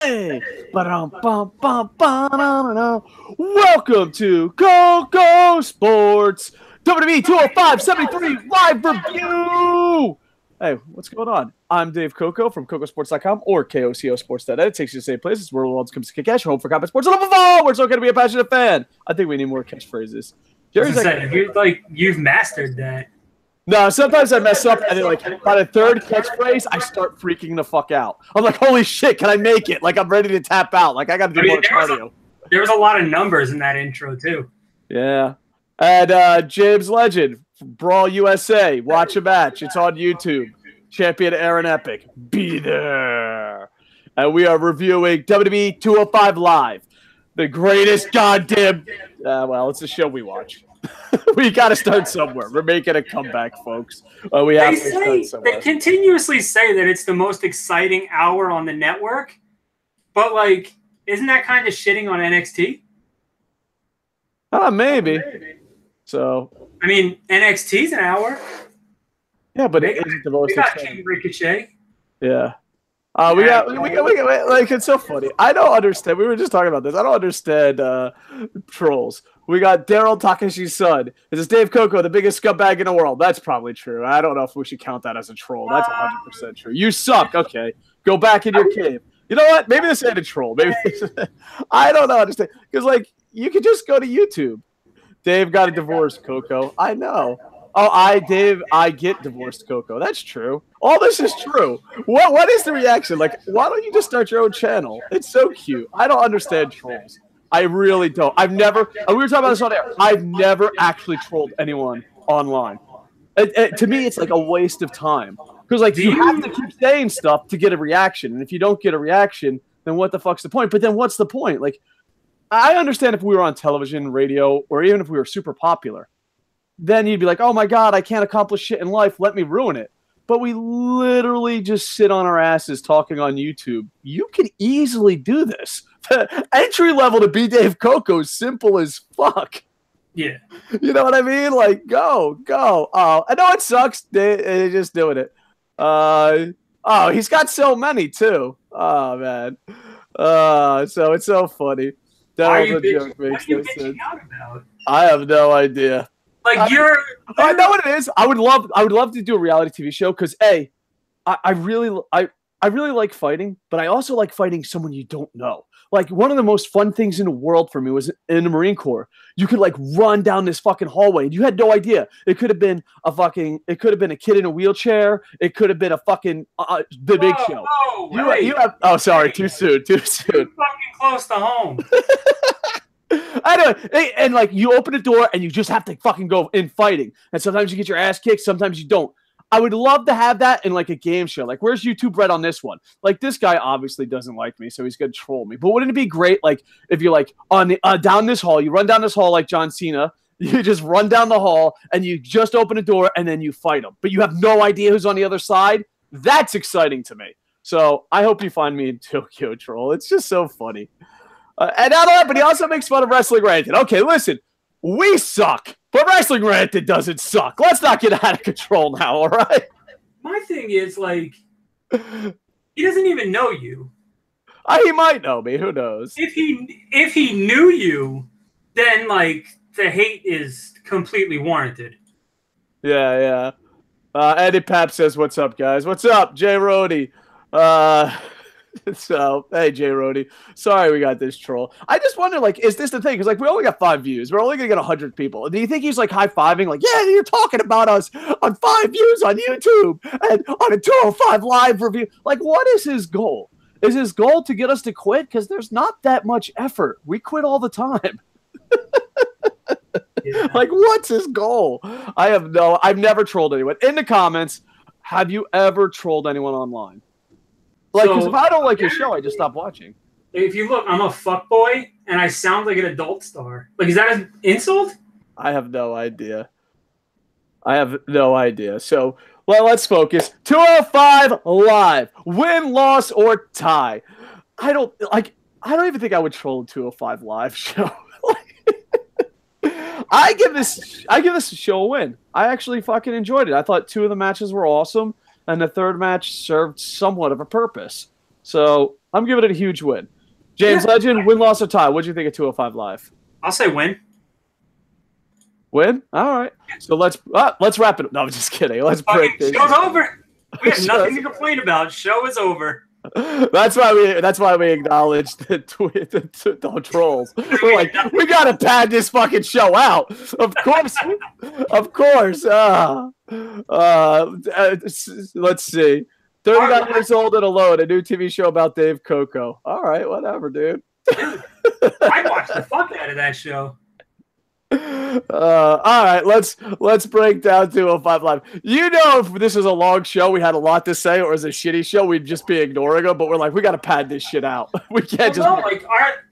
Hey! Welcome to KocoSports WWE 205 73 live review! Hey, what's going on? I'm Dave Koco from KocoSports.com or KocoSports.net. It takes you to the same places where the world comes to kick ass. Your home for combat sports. And above all, we're so going to be a passionate fan. I think we need more catchphrases. Jerry's you've mastered that. No, sometimes I mess up, and then, by the third catchphrase, I start freaking the fuck out. I'm like, holy shit, can I make it? Like, I'm ready to tap out. Like, I got to do more cardio. There was a lot of numbers in that intro, too. Yeah. And James Legend, Brawl USA, watch a match. It's on YouTube. Champion Aaron Epic, be there. And we are reviewing WWE 205 Live. The greatest goddamn... well, it's a show we watch. We got to start somewhere. We're making a comeback, folks. We have to start somewhere. They continuously say that it's the most exciting hour on the network, but, like, isn't that kind of shitting on NXT? Maybe. So, I mean, NXT's an hour. Yeah, but it isn't the most exciting. We got King Ricochet. Yeah. We got like, it's so funny. I don't understand. We were just talking about this. I don't understand trolls. We got Daryl Takeshi's son. This is Dave Koco, the biggest scumbag in the world. That's probably true. I don't know if we should count that as a troll. That's 100% true. You suck. Okay. Go back in your cave. You know what? Maybe this ain't a troll. Maybe I don't know. Understand. Because, like, you could just go to YouTube. Dave got a divorce, Koco. I know. Oh, I get divorced, Koco. That's true. All this is true. What is the reaction? Like, why don't you just start your own channel? It's so cute. I don't understand trolls. I really don't. I've never, we were talking about this on air. I've never actually trolled anyone online. To me, it's like a waste of time. Because, like, you have to keep saying stuff to get a reaction. And if you don't get a reaction, then what the fuck's the point? But then what's the point? Like, I understand if we were on television, radio, or even if we were super popular. Then you'd be like, oh, my God, I can't accomplish shit in life. Let me ruin it. But we literally just sit on our asses talking on YouTube. You can easily do this. The entry level to be Dave Koco is simple as fuck. Yeah. You know what I mean? Like, go. Oh, I know it sucks. They're just doing it. Oh, he's got so many, too. Oh, man. So it's so funny. What are you bitching out about? I have no idea. Like, I know what it is. I would love to do a reality TV show because I really like fighting, but I also like fighting someone you don't know. Like, one of the most fun things in the world for me was in the Marine Corps. You could, like, run down this fucking hallway and you had no idea. It could have been a kid in a wheelchair. It could have been a fucking the Big Show. Sorry, too soon. Too fucking close to home. I know, and like, you open the door and you just have to fucking go in fighting. And sometimes you get your ass kicked, sometimes you don't. I would love to have that in, like, a game show. Like, where's YouTube Red on this one? Like, this guy obviously doesn't like me, so he's gonna troll me. But wouldn't it be great, like, if you're like on the down this hall, you run down this hall like John Cena, you just run down the hall and you just open the door and then you fight him, but you have no idea who's on the other side. That's exciting to me. So I hope you find me in Tokyo Troll. It's just so funny. And not that, but he also makes fun of Wrestling Ranted. Okay, listen, we suck, but Wrestling Ranted doesn't suck. Let's not get out of control now, all right? My thing is, like, he doesn't even know you. He might know me. Who knows? If he knew you, then, like, the hate is completely warranted. Yeah. Eddie Pap says, "What's up, guys? What's up, Jay Rhodey?" So, hey, Jay Rhodey. Sorry we got this troll. I just wonder, like, is this the thing? Because, like, we only got 5 views. We're only going to get 100 people. Do you think he's, like, high-fiving? Like, yeah, you're talking about us on 5 views on YouTube and on a 205 live review. Like, what is his goal? Is his goal to get us to quit? Because there's not that much effort. We quit all the time. Yeah. Like, what's his goal? I've never trolled anyone. In the comments, have you ever trolled anyone online? Like, because if I don't like your show, I just stop watching. If you look, I'm a fuckboy, and I sound like an adult star. Like, is that an insult? I have no idea. So, well, let's focus. 205 Live. Win, loss, or tie. I don't even think I would troll a 205 Live show. I give this show a win. I actually fucking enjoyed it. I thought 2 of the matches were awesome, and the third match served somewhat of a purpose. So I'm giving it a huge win. James Legend, win, loss, or tie. What do you think of 205 Live? I'll say win. Win? All right. So let's wrap it up. No, I'm just kidding. Let's break this. Show's over. We have nothing to complain about. Show is over. That's why we acknowledge the trolls. We're like, we gotta pad this fucking show out. Of course. Let's see. 39 years old and alone, a new TV show about Dave Koco. All right, whatever, dude. I watched the fuck out of that show. All right, let's break down 205 Live. You know, if this was a long show, we had a lot to say, or is a shitty show, we'd just be ignoring them. But we're like, we got to pad this shit out. We can't like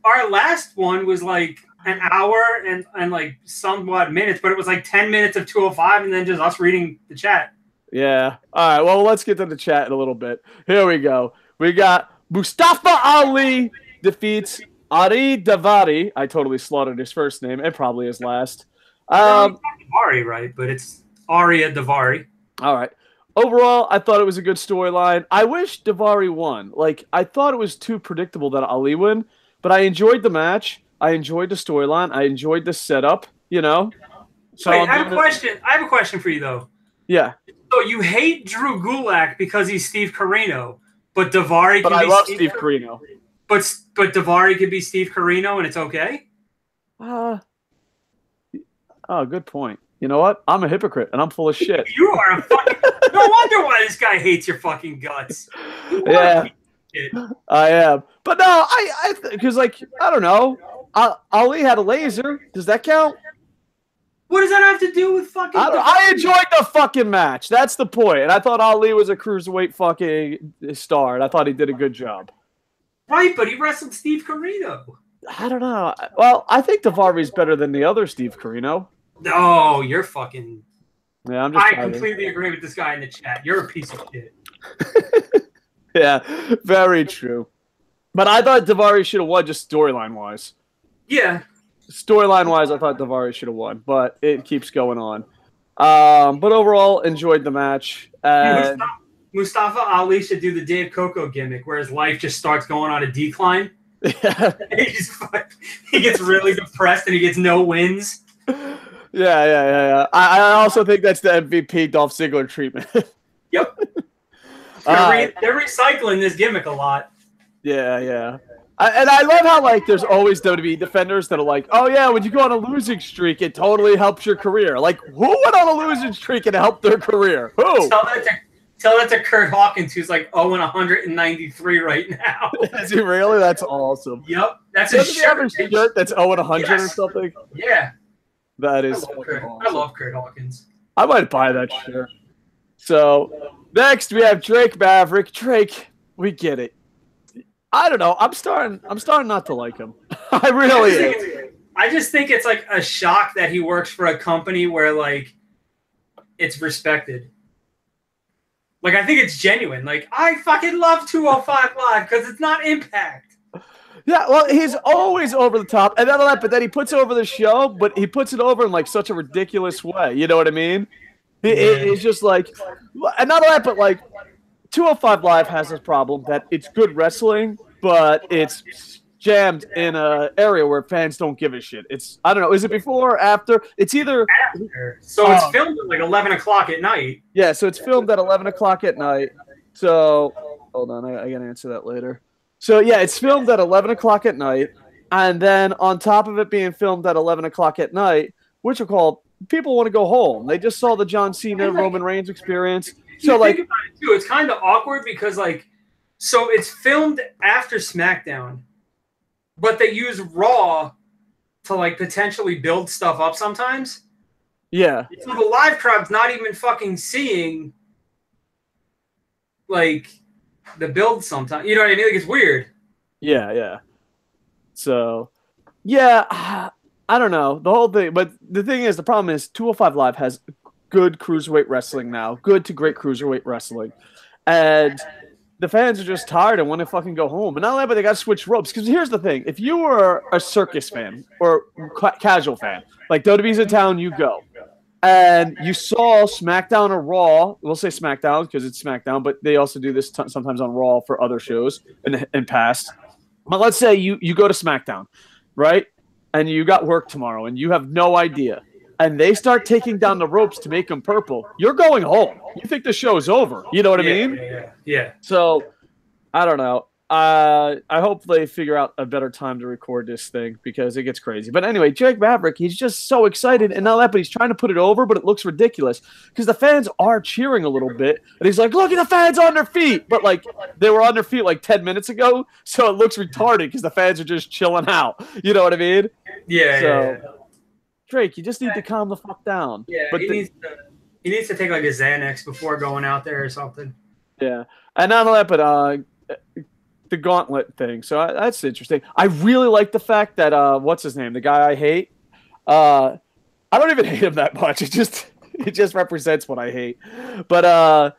our last one was like an hour and like somewhat minutes, but it was like 10 minutes of 205, and then just us reading the chat. Yeah. All right. Well, let's get to the chat in a little bit. Here we go. We got Mustafa Ali defeats Ariya Daivari. I totally slaughtered his first name and probably his last. Daivari, right? But it's Ariya Daivari. All right. Overall, I thought it was a good storyline. I wish Daivari won. Like, I thought it was too predictable that Ali win, but I enjoyed the match. I enjoyed the storyline. I enjoyed the setup, you know? So wait, I have a question for you, though. Yeah. So you hate Drew Gulak because he's Steve Corino, but Daivari can be I love Steve Corino. But Daivari could be Steve Corino and it's okay? Oh, good point. You know what? I'm a hypocrite and I'm full of shit. You are a fucking... No wonder why this guy hates your fucking guts. Yeah, I am. But no, because like, I don't know. Ali had a laser. Does that count? What does that have to do with fucking... I enjoyed the fucking match. That's the point. And I thought Ali was a cruiserweight fucking star, and I thought he did a good job. Right, but he wrestled Steve Corino. I don't know. Well, I think Daivari's better than the other Steve Corino. No, you're fucking... Yeah, I completely agree with this guy in the chat. You're a piece of shit. Yeah, very true. But I thought Daivari should have won just storyline-wise. Yeah. Storyline-wise, I thought Daivari should have won, but it keeps going on. But overall, enjoyed the match. And Mustafa Ali should do the Dave Koco gimmick, where his life just starts going on a decline. Yeah. He gets really depressed and he gets no wins. Yeah. I also think that's the MVP Dolph Ziggler treatment. Yep. They're recycling this gimmick a lot. Yeah. And I love how, like, there's always WWE defenders that are like, oh, yeah, when you go on a losing streak, it totally helps your career. Like, who went on a losing streak and helped their career? Who? Tell that to Kurt Hawkins, who's like 0-193 right now. Is he really? That's awesome. Yep. That's a shirt that's 0-100 or something? Yeah. That is awesome. I love Kurt Hawkins. I might buy that shirt. So, next we have Drake Maverick. Drake, we get it. I don't know. I'm starting not to like him. I really am. I just think it's like a shock that he works for a company where like it's respected. Like I think it's genuine. Like I fucking love 205 Live because it's not Impact. Yeah, well, he's always over the top, and not that, but then he puts over the show, but he puts it over in like such a ridiculous way. You know what I mean? It's just like, and not that, but like 205 Live has this problem that it's good wrestling, but it's jammed in an area where fans don't give a shit. It's, I don't know, is it before or after? It's either after. So it's filmed at like 11 o'clock at night. Yeah, so it's filmed at 11 o'clock at night. So hold on, I gotta answer that later. So yeah, it's filmed at 11 o'clock at night, and then on top of it being filmed at 11 o'clock at night, which are called, people want to go home. They just saw the John Cena Roman Reigns experience. So like, think about it too, it's kind of awkward because like, so it's filmed after SmackDown, but they use Raw to like potentially build stuff up sometimes. Yeah. So the live crowd's not even fucking seeing like the build sometimes. You know what I mean? Like it's weird. Yeah. So, yeah, I don't know. The whole thing, but the thing is, the problem is 205 Live has good cruiserweight wrestling now. Good to great cruiserweight wrestling. And the fans are just tired and want to fucking go home. And not only that, but they got to switch ropes. Because here's the thing. If you were a circus fan or casual fan, like WWE's in town, you go. And you saw SmackDown or Raw. We'll say SmackDown because it's SmackDown, but they also do this sometimes on Raw for other shows in past. But let's say you go to SmackDown, right? And you got work tomorrow and you have no idea. And they start taking down the ropes to make them purple. You're going home. You think the show's over. You know what I mean? Yeah. So, I don't know. I hope they figure out a better time to record this thing because it gets crazy. But anyway, Drake Maverick, he's just so excited and all that, but he's trying to put it over, but it looks ridiculous because the fans are cheering a little bit. And he's like, look at the fans on their feet. But like they were on their feet like 10 minutes ago. So it looks retarded because the fans are just chilling out. You know what I mean? Yeah. Drake, you just need to calm the fuck down. Yeah, but he needs to take like a Xanax before going out there or something. Yeah. And not only that, but the Gauntlet thing. So that's interesting. I really like the fact that what's his name? The guy I hate. I don't even hate him that much. It just represents what I hate. But I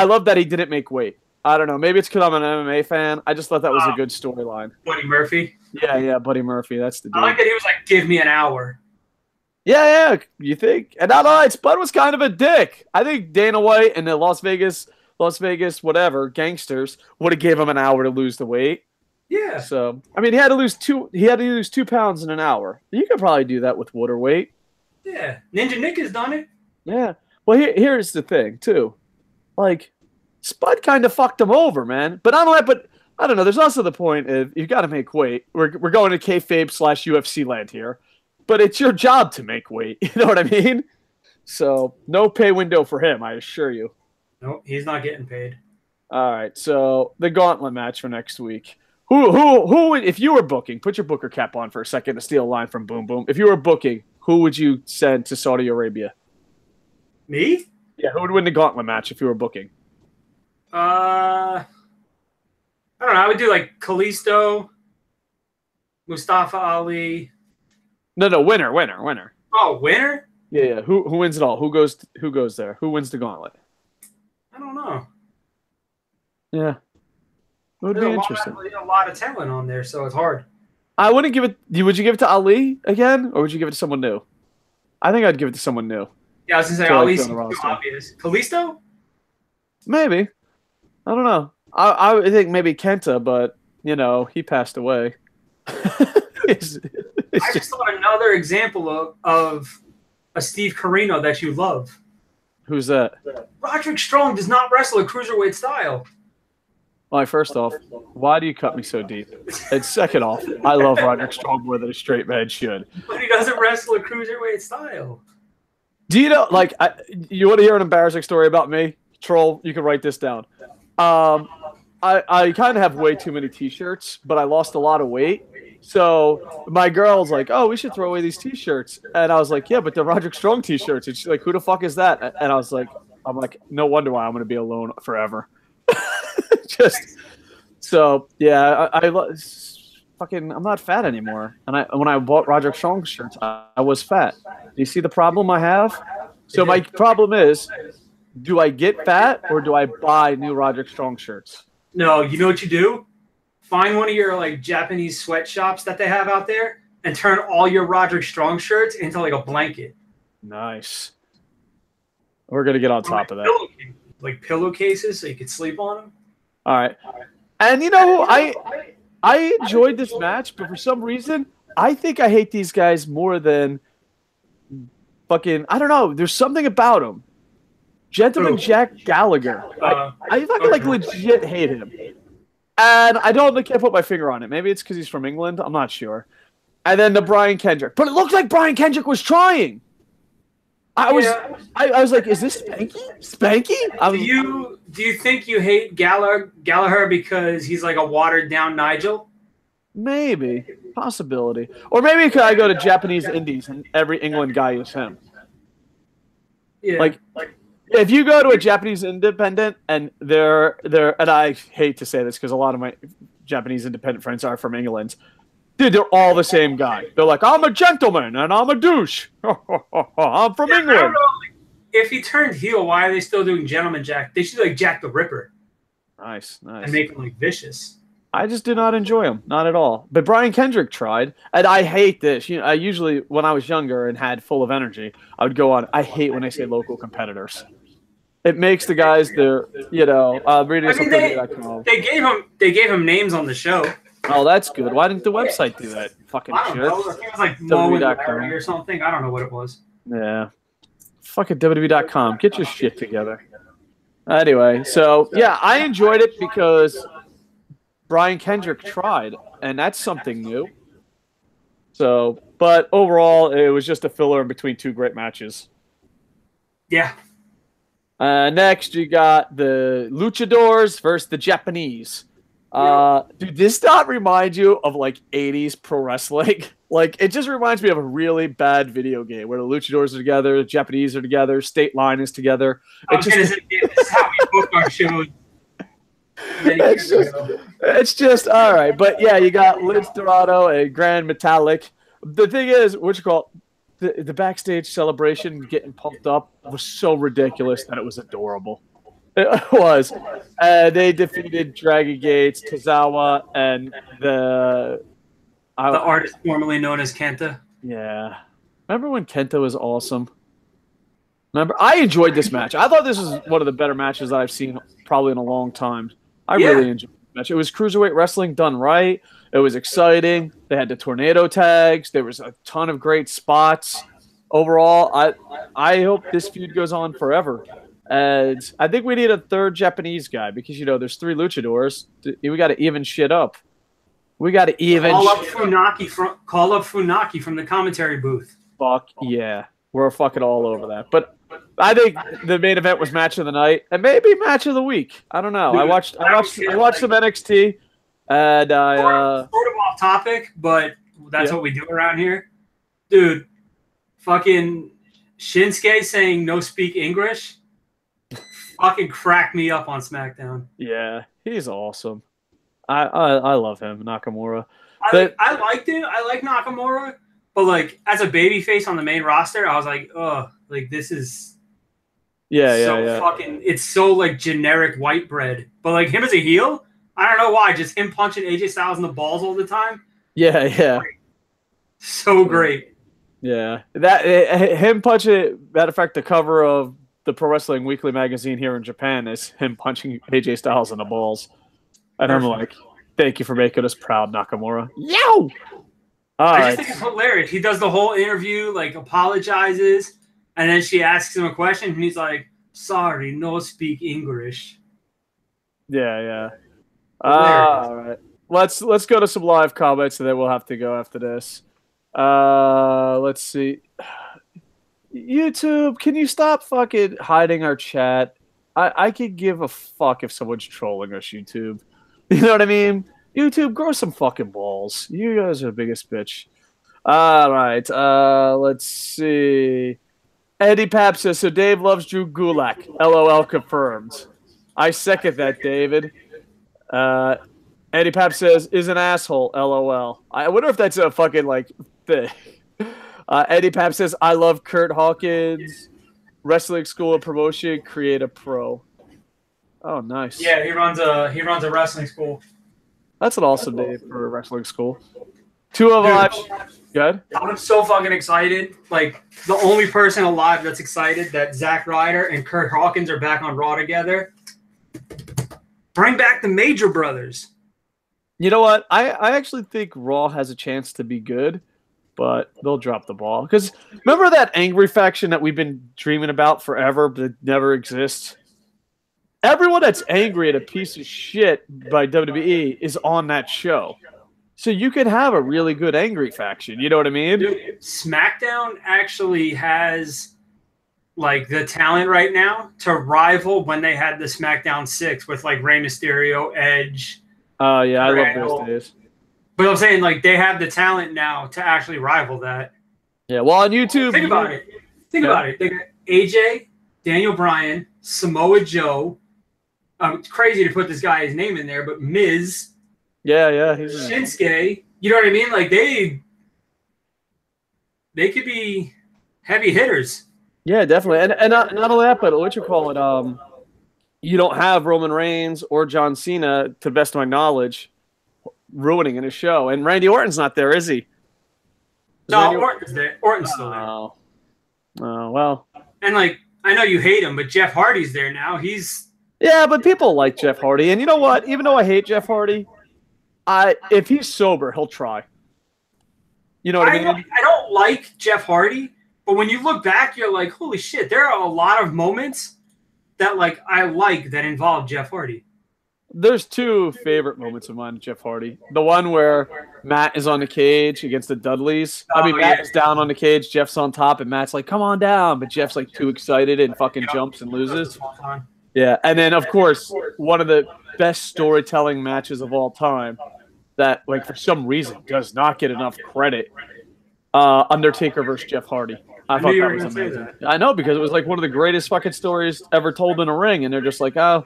love that he didn't make weight. I don't know. Maybe it's because I'm an MMA fan. I just thought that was a good storyline. Buddy Murphy. Yeah, Buddy Murphy. That's the dude. I like that he was like, "Give me an hour." Yeah. You think? And not only Spud was kind of a dick. I think Dana White and the Las Vegas whatever gangsters would have gave him an hour to lose the weight. Yeah. So I mean, he had to lose 2 pounds in an hour. You could probably do that with water weight. Yeah, Ninja Nick has done it. Yeah. Well, here's the thing too, like Spud kind of fucked him over, man. But I don't know. There's also the point of you got to make weight. We're going to kayfabe / UFC land here, but it's your job to make weight. You know what I mean? So no pay window for him, I assure you. Nope, he's not getting paid. All right, so the Gauntlet match for next week. Who? If you were booking, put your booker cap on for a second to steal a line from Boom Boom. If you were booking, who would you send to Saudi Arabia? Me? Yeah, who would win the Gauntlet match if you were booking? I don't know. I would do like Kalisto, Mustafa Ali. No, winner. Oh, winner? Yeah. Who wins it all? Who goes there? Who wins the Gauntlet? I don't know. Yeah. It would be interesting. There's a lot of talent on there, so it's hard. I wouldn't give it. Would you give it to Ali again, or would you give it to someone new? I think I'd give it to someone new. Yeah, I was gonna say Ali's too obvious. Kalisto? Maybe. I don't know. I think maybe Kenta, but he passed away. I just thought another example of a Steve Corino that you love. Who's that? Roderick Strong does not wrestle a cruiserweight style. All right, first off, why do you cut me so deep? And second off, I love Roderick Strong more than a straight man should. But he doesn't wrestle a cruiserweight style. Do you know, you want to hear an embarrassing story about me? Troll, you can write this down. I kind of have way too many T-shirts, but I lost a lot of weight. So my girl's like, oh, we should throw away these T-shirts. And I was like, yeah, but they're Roderick Strong T-shirts. And she's like, who the fuck is that? And I was like, no wonder why I'm going to be alone forever. I'm not fat anymore. And when I bought Roderick Strong shirts, I was fat. Do you see the problem I have? So my problem is, do I get fat or do I buy new Roderick Strong shirts? No, you know what you do? Find one of your Japanese sweatshops that they have out there and turn all your Roderick Strong shirts into a blanket. Nice. We're gonna get on top of that. Pillowcases so you could sleep on them. All right. And I enjoyed this match, but for some reason, I think I hate these guys more than fucking. I don't know. There's something about him. Gentleman Jack Gallagher. I fucking legit hate him. And I can't put my finger on it. Maybe it's because he's from England. I'm not sure. And then the Brian Kendrick. But it looks like Brian Kendrick was trying. I was like, is this Spanky? Do you think you hate Gallagher because he's like a watered down Nigel? Maybe. Possibility. Or maybe because I go to Japanese indies and every England guy is him. Yeah. If you go to a Japanese independent and they're and I hate to say this because a lot of my Japanese independent friends are from England, dude, they're all the same guy. They're like, I'm a gentleman and I'm a douche. I'm from England. I don't know, if he turned heel, why are they still doing Gentleman Jack? They should do Jack the Ripper. Nice. And make him vicious. I just do not enjoy them, not at all. But Brian Kendrick tried, and I hate this. I usually, when I was younger and had full of energy, I would go on. I hate when they say local competitors. It makes the guys reading I mean, they gave him names on the show. Oh, that's good. Why didn't the website do that? Fucking I don't know. I think it was like WWE or something. I don't know what it was. Yeah. Fucking WWE.com. Get your shit together. Anyway, so yeah, I enjoyed it because Brian Kendrick tried, and that's something new. So, but overall, it was just a filler in between two great matches. Yeah. Next, you got the Luchadors versus the Japanese. Dude, this not remind you of like 80s pro wrestling? Like, it just reminds me of a really bad video game where the Luchadors are together, the Japanese are together, State Line is together. This is how we book our shows. It's just all right. But yeah, you got Lince Dorado and Gran Metalik. The thing is, the backstage celebration getting pumped up was so ridiculous that it was adorable. It was. They defeated Dragon Gates, Tozawa, and the artist formerly known as Kenta. Yeah. Remember when Kenta was awesome? Remember? I enjoyed this match. I thought this was one of the better matches that I've seen probably in a long time. I really enjoyed the match. It was Cruiserweight wrestling done right. It was exciting. They had the tornado tags. There was a ton of great spots. Overall, I hope this feud goes on forever. And I think we need a third Japanese guy because, there's 3 luchadors. We got to even shit up. We got to even call up Funaki from the commentary booth. Fuck yeah. We're fucking all over that. But I think the main event was match of the night and maybe match of the week. I don't know. Dude, I watched some NXT and sort of off topic, but that's what we do around here. Dude, fucking Shinsuke saying no speak English fucking cracked me up on SmackDown. Yeah, he's awesome. I love him, Nakamura. I liked it. I like Nakamura, but like as a babyface on the main roster, I was like, oh, like this is fucking. It's so like generic white bread. But like him as a heel, I don't know why. Just him punching AJ Styles in the balls all the time. Yeah. So great. Yeah, him punching. Matter of fact, the cover of the Pro Wrestling Weekly magazine here in Japan is him punching AJ Styles in the balls. And I'm like, thank you for making us proud, Nakamura. Yo! I just think it's hilarious. He does the whole interview, like, apologizes, and then she asks him a question, and he's like, sorry, no speak English. Yeah. All right. Let's go to some live comments, and then we'll have to go after this. Let's see. YouTube, can you stop fucking hiding our chat? I could give a fuck if someone's trolling us, YouTube. You know what I mean? YouTube, grow some fucking balls. You guys are the biggest bitch. All right. Let's see. Eddie Pap says, so Dave loves Drew Gulak. LOL confirmed. I second that, David. Eddie Pap says, is an asshole. LOL. I wonder if that's a fucking, like, thing. Eddie Pap says, I love Kurt Hawkins. Wrestling school and promotion, create a pro. Oh, nice. Yeah, he runs a wrestling school. That's an awesome name for a wrestling school. 2 of us. Good. I'm so fucking excited. Like, the only person alive that's excited that Zack Ryder and Kurt Hawkins are back on Raw together. Bring back the Major Brothers. You know what? I actually think Raw has a chance to be good, but they'll drop the ball. Because remember that angry faction that we've been dreaming about forever but never exists? Everyone that's angry at a piece of shit by WWE is on that show. So you could have a really good angry faction. You know what I mean? Dude, SmackDown actually has like the talent right now to rival when they had the SmackDown 6 with like Rey Mysterio, Edge. Oh, yeah, I love those days. But I'm saying like they have the talent now to actually rival that. Yeah, well, on YouTube. Think about it. Think about it. They got AJ, Daniel Bryan, Samoa Joe. It's crazy to put this guy's name in there, but Miz. Yeah. He's Shinsuke. You know what I mean? Like they could be heavy hitters. Yeah, definitely. And not only that, but what you call it, you don't have Roman Reigns or John Cena, to the best of my knowledge, ruining in his show. And Randy Orton's not there, is he? No, Orton's there. Orton's still there. Oh, well. And, like, I know you hate him, but Jeff Hardy's there now. Yeah, but people like Jeff Hardy. And you know what? Even though I hate Jeff Hardy, if he's sober, he'll try. You know what I mean? I don't like Jeff Hardy, but when you look back, you're like, holy shit, there are a lot of moments that that involve Jeff Hardy. There's two favorite moments of mine, Jeff Hardy. The one where Matt is on the cage against the Dudleys. Matt is down on the cage, Jeff's on top, and Matt's like, come on down. But Jeff's like too excited and fucking jumps and loses. Yeah, and then, of course, one of the best storytelling matches of all time that, like, for some reason does not get enough credit. Undertaker versus Jeff Hardy. I thought that was amazing. I know, because it was like one of the greatest fucking stories ever told in a ring, and they're just like, oh,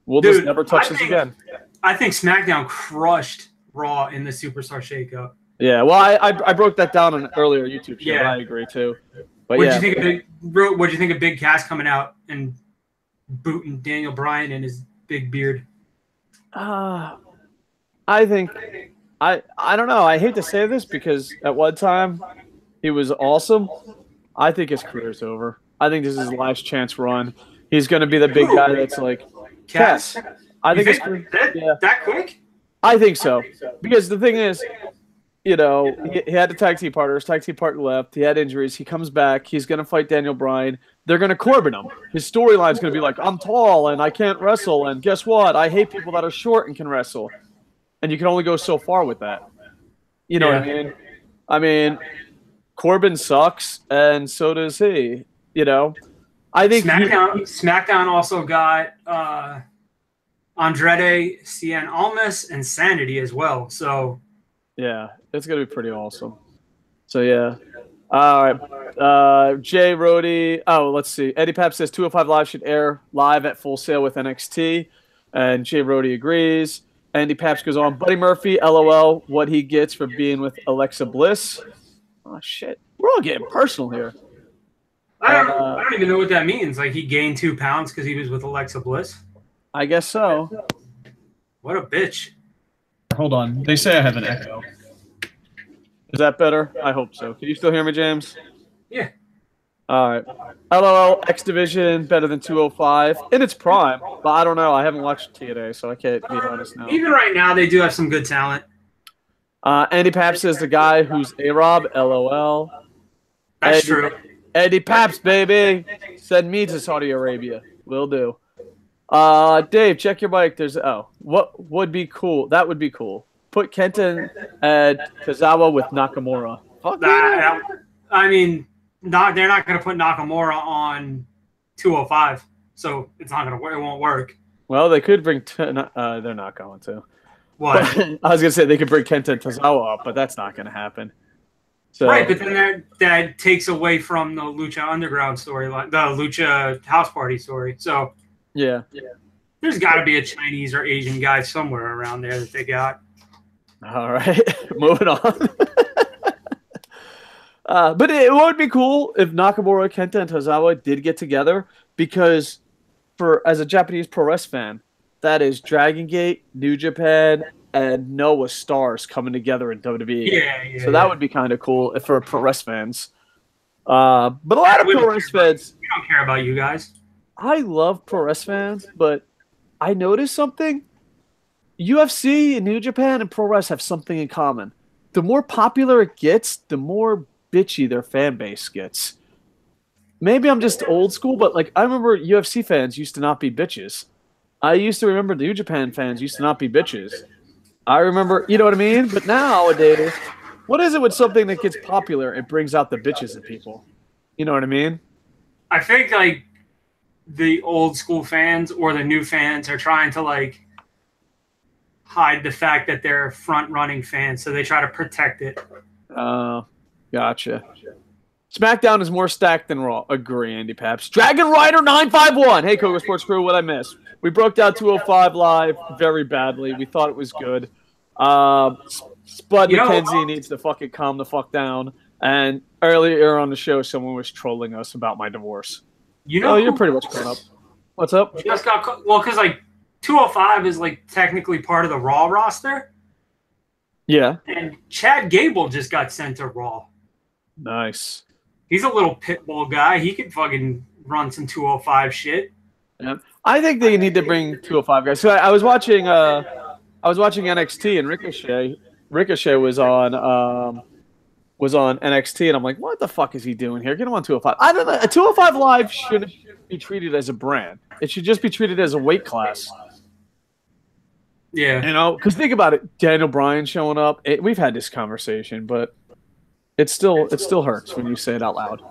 we'll just never touch this again. I think SmackDown crushed Raw in the Superstar Shakeup. Yeah, well, I broke that down on an earlier YouTube show. Yeah. I agree too. But what'd you think of Big Cass coming out and booting Daniel Bryan in his big beard? I think I don't know. I hate to say this because at one time he was awesome. I think his career's over. I think this is his last chance run. He's going to be the big guy that's like Cass. I think that quick? I think so. Because the thing is, you know, he had the tag team partner. His tag team partner left. He had injuries. He comes back. He's going to fight Daniel Bryan. They're going to Corbin him. His storyline's going to be like, I'm tall and I can't wrestle. And guess what? I hate people that are short and can wrestle. And you can only go so far with that. You know what I mean? I mean, Corbin sucks, and so does he. You know? I think SmackDown also got Andrade, Cien Almas, and Sanity as well. So yeah, it's gonna be pretty awesome. So yeah. All right. Jay Rhodey. Oh, let's see. Eddie Pap says 205 Live should air live at Full Sail with NXT. And Jay Rhodey agrees. Andy Paps goes on. Buddy Murphy, LOL, what he gets for being with Alexa Bliss. Oh shit. We're all getting personal here. I don't even know what that means. Like, he gained 2 pounds because he was with Alexa Bliss? I guess so. What a bitch. Hold on. They say I have an echo. Is that better? I hope so. Can you still hear me, James? Yeah. All right. LOL, X Division, better than 205 in its prime. But I don't know. I haven't watched TNA, so I can't be honest now. Even right now, they do have some good talent. Andy Paps says the guy who's A-Rob, LOL. That's true. Eddie Paps, baby. Send me to Saudi Arabia. Will do. Dave, check your mic. What would be cool? That would be cool. Put Kenta and Tozawa with Nakamura. I mean, they're not going to put Nakamura on 205, so it's not going to work. It won't work. Well, they could bring. They're not going to. What? I was going to say they could bring Kenta and Tozawa up, but that's not going to happen. So, right, but then that takes away from the Lucha Underground storyline, the Lucha House Party story. So yeah. There's got to be a Chinese or Asian guy somewhere around there that they got. All right, moving on. But it would be cool if Nakamura, Kenta, and Tozawa did get together, because as a Japanese pro wrestling fan, that is Dragon Gate, New Japan, and Noah stars coming together in WWE. Yeah. So that would be kind of cool for pro wrestling fans. But a lot of pro wrestling fans... We don't care about you guys. I love pro wrestling fans, but I noticed something. UFC, New Japan, and pro wrestling have something in common. The more popular it gets, the more bitchy their fan base gets. Maybe I'm just old school, but like I remember UFC fans used to not be bitches. I used to remember the New Japan fans used to not be bitches. I remember, you know what I mean? But nowadays, what is it with something that gets popular? It brings out the bitches in people. You know what I mean? I think like the old school fans or the new fans are trying to like hide the fact that they're front running fans, so they try to protect it. Gotcha. SmackDown is more stacked than Raw. Agree, Andy Paps. Dragon Rider 951. Hey, KocoSports crew, what I missed? We broke down 205 Live very badly. We thought it was good. Spud McKenzie needs to fucking calm the fuck down. And earlier on the show, someone was trolling us about my divorce. You're pretty much caught up. What's up? Just got because like 205 is like technically part of the Raw roster, Yeah. And Chad Gable just got sent to Raw. Nice. He's a little pit bull guy. He could fucking run some 205 shit. Yeah. I think they need to bring 205 guys. So I was watching NXT and Ricochet was on NXT and I'm like, what the fuck is he doing here? Get him on 205. I don't know. A 205 Live shouldn't be treated as a brand. It should just be treated as a weight class. Yeah. You know, because think about it. Daniel Bryan showing up. We've had this conversation, but it still hurts when you say it out loud.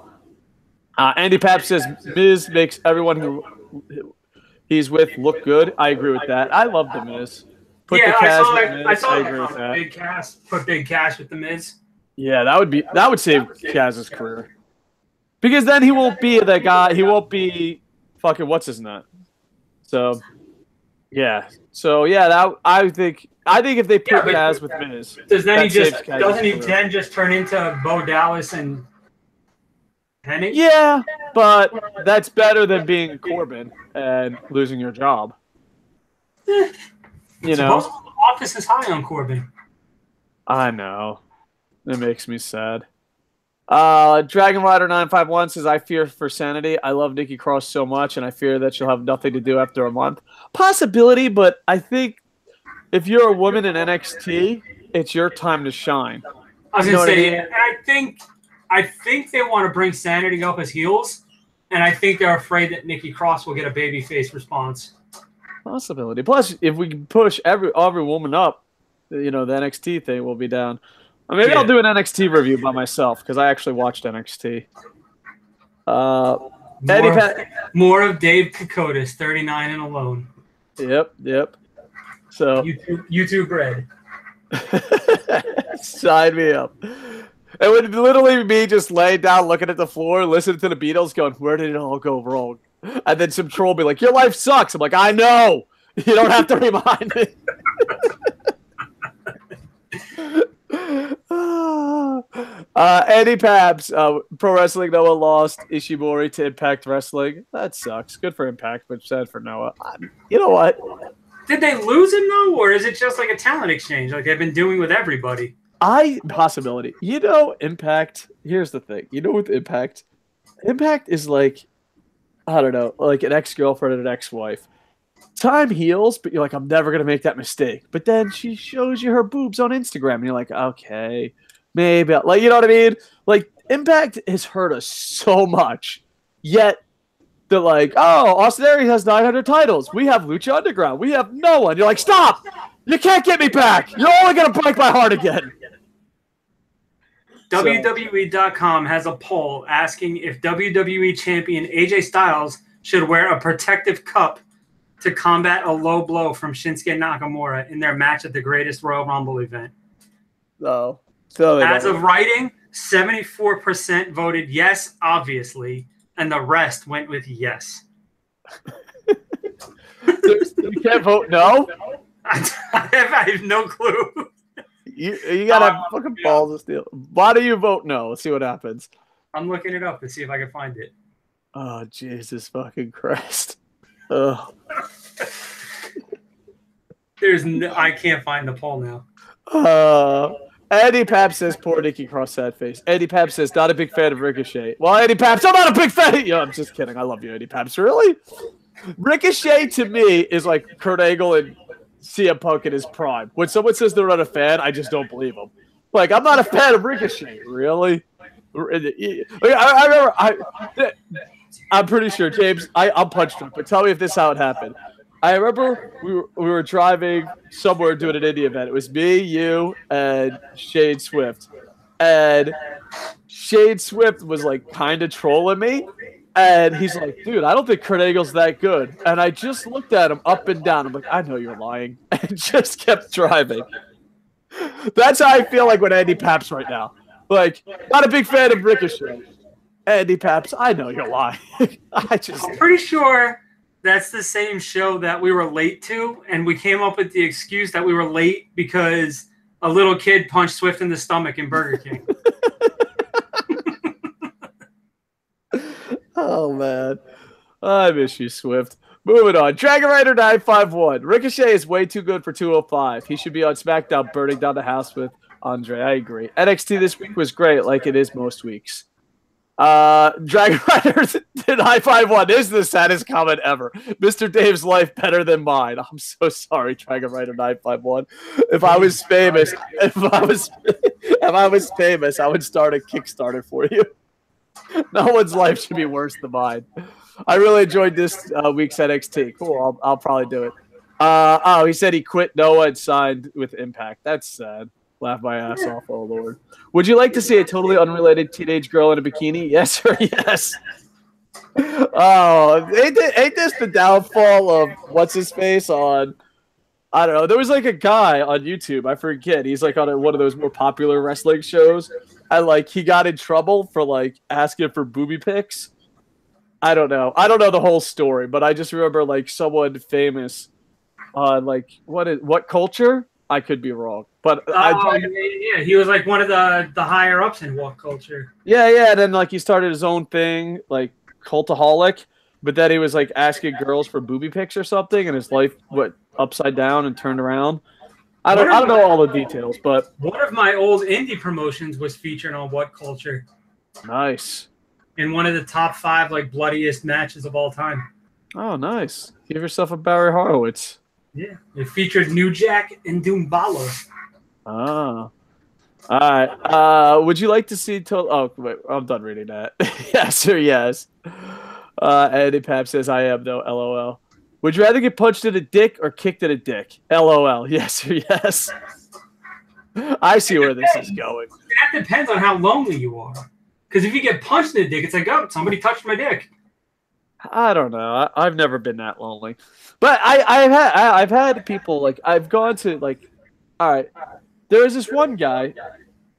Andy Papp says Miz makes everyone who he's with look good. I agree with that. I love the Miz. I saw agree with that. Big Cass put Big Cass with the Miz. Yeah, that would save Cass's career. Because then he won't be the guy. He won't be fucking what's his nut. So yeah. I think if they put Cass with Miz, doesn't he then just turn into Bo Dallas and Hennig? Yeah, but that's better than being Corbin and losing your job. You know, the office is high on Corbin. I know. It makes me sad. Dragon Rider 951 says, I fear for sanity. I love Nikki Cross so much, and I fear that she'll have nothing to do after a month. Possibility, but I think if you're a woman in NXT, it's your time to shine. I was going to say, I think they want to bring Sanity up as heels, and I think they're afraid that Nikki Cross will get a babyface response. Possibility. Plus, if we can push every woman up, you know, the NXT thing will be down. Maybe I'll do an NXT review by myself because I actually watched NXT. More of Dave Kokotis, 39 and alone. Yep. So YouTube Red. Sign me up. It would literally be just laying down, looking at the floor, listening to the Beatles, going, "Where did it all go wrong?" And then some troll be like, "Your life sucks." I'm like, "I know. You don't have to remind me." Andy Pabs, Pro Wrestling Noah lost Ishimori to Impact Wrestling. That sucks. Good for Impact, but sad for Noah. You know what? Did they lose him though, or is it just like a talent exchange, like they've been doing with everybody? Possibility. You know, Impact. Here's the thing. You know, with Impact is like, I don't know, like an ex-girlfriend and an ex-wife. Time heals, but you're like, I'm never gonna make that mistake. But then she shows you her boobs on Instagram, and you're like, okay, maybe. Like, you know what I mean? Like, Impact has hurt us so much, yet they're like, oh, Austin Aries has 900 titles. We have Lucha Underground. We have no one. You're like, stop! You can't get me back. You're only gonna break my heart again. WWE.com has a poll asking if WWE champion AJ Styles should wear a protective cup to combat a low blow from Shinsuke Nakamura in their match at the Greatest Royal Rumble event. No. As of writing, 74% voted yes, obviously, and the rest went with yes. You can't vote no? I have no clue. You gotta have fucking balls of steel. Why do you vote no? Let's see what happens. I'm looking it up to see if I can find it. Oh, Jesus fucking Christ. Ugh. I can't find the poll now. Eddie Papp says, poor Nikki Cross, sad face. Eddie Papp says, not a big fan of Ricochet. Well, Eddie Papp, I'm not a big fan. Yo, I'm just kidding. I love you, Eddie Papp. Really? Ricochet, to me, is like Kurt Angle and CM Punk in his prime. When someone says they're not a fan, I just don't believe them. Like, I'm not a fan of Ricochet. Really? I'm pretty sure, James, I'll punch him, but tell me if this is how it happened. I remember we were driving somewhere doing an indie event. It was me, you, and Shade Swift. And Shade Swift was like kind of trolling me. And he's like, dude, I don't think Kurt Angle's that good. And I just looked at him up and down. I'm like, I know you're lying. And just kept driving. That's how I feel like with Andy Paps right now. Like, not a big fan of Ricochet. Andy Paps, I know you're lying. I'm pretty sure that's the same show that we were late to, and we came up with the excuse that we were late because a little kid punched Swift in the stomach in Burger King. Oh, man. I miss you, Swift. Moving on. Dragon Rider 951. Ricochet is way too good for 205. He should be on SmackDown burning down the house with Andre. I agree. NXT this week was great, like it is most weeks. Dragon Rider 951 is the saddest comment ever. Mr. Dave's life better than mine. I'm so sorry, Dragon Rider 951. If I was famous, I would start a Kickstarter for you. No one's life should be worse than mine. I really enjoyed this week's NXT. Cool, I'll probably do it. Oh, he said he quit Noah and signed with Impact. That's sad. Laugh my ass off, oh Lord. Would you like to see a totally unrelated teenage girl in a bikini? Yes or yes? Oh, ain't this the downfall of what's-his-face on, I don't know, there was like a guy on YouTube, I forget, he's like on one of those more popular wrestling shows, and like he got in trouble for like asking for booby pics. I don't know the whole story, but I just remember like someone famous on like, what culture? I could be wrong, but yeah, he was like one of the higher ups in What Culture. Yeah, and then like he started his own thing, like Cultaholic, but then he was like asking girls for booby pics or something, and his life went upside down and turned around. I don't know all the details, but one of my old indie promotions was featured on What Culture. Nice. In one of the top 5 like bloodiest matches of all time. Oh, nice. Give yourself a Barry Horowitz. Yeah, it featured New Jack and Doombalo. Ah. All right. Would you like to see oh, wait, I'm done reading that. Yes or yes. Eddie Pap says, I am, though. LOL. Would you rather get punched in a dick or kicked in a dick? LOL. Yes or yes. I see where this is going. That depends on how lonely you are. Because if you get punched in the dick, it's like, oh, somebody touched my dick. I don't know. I've never been that lonely, but I've had people like I've gone to like, all right. There was this one guy,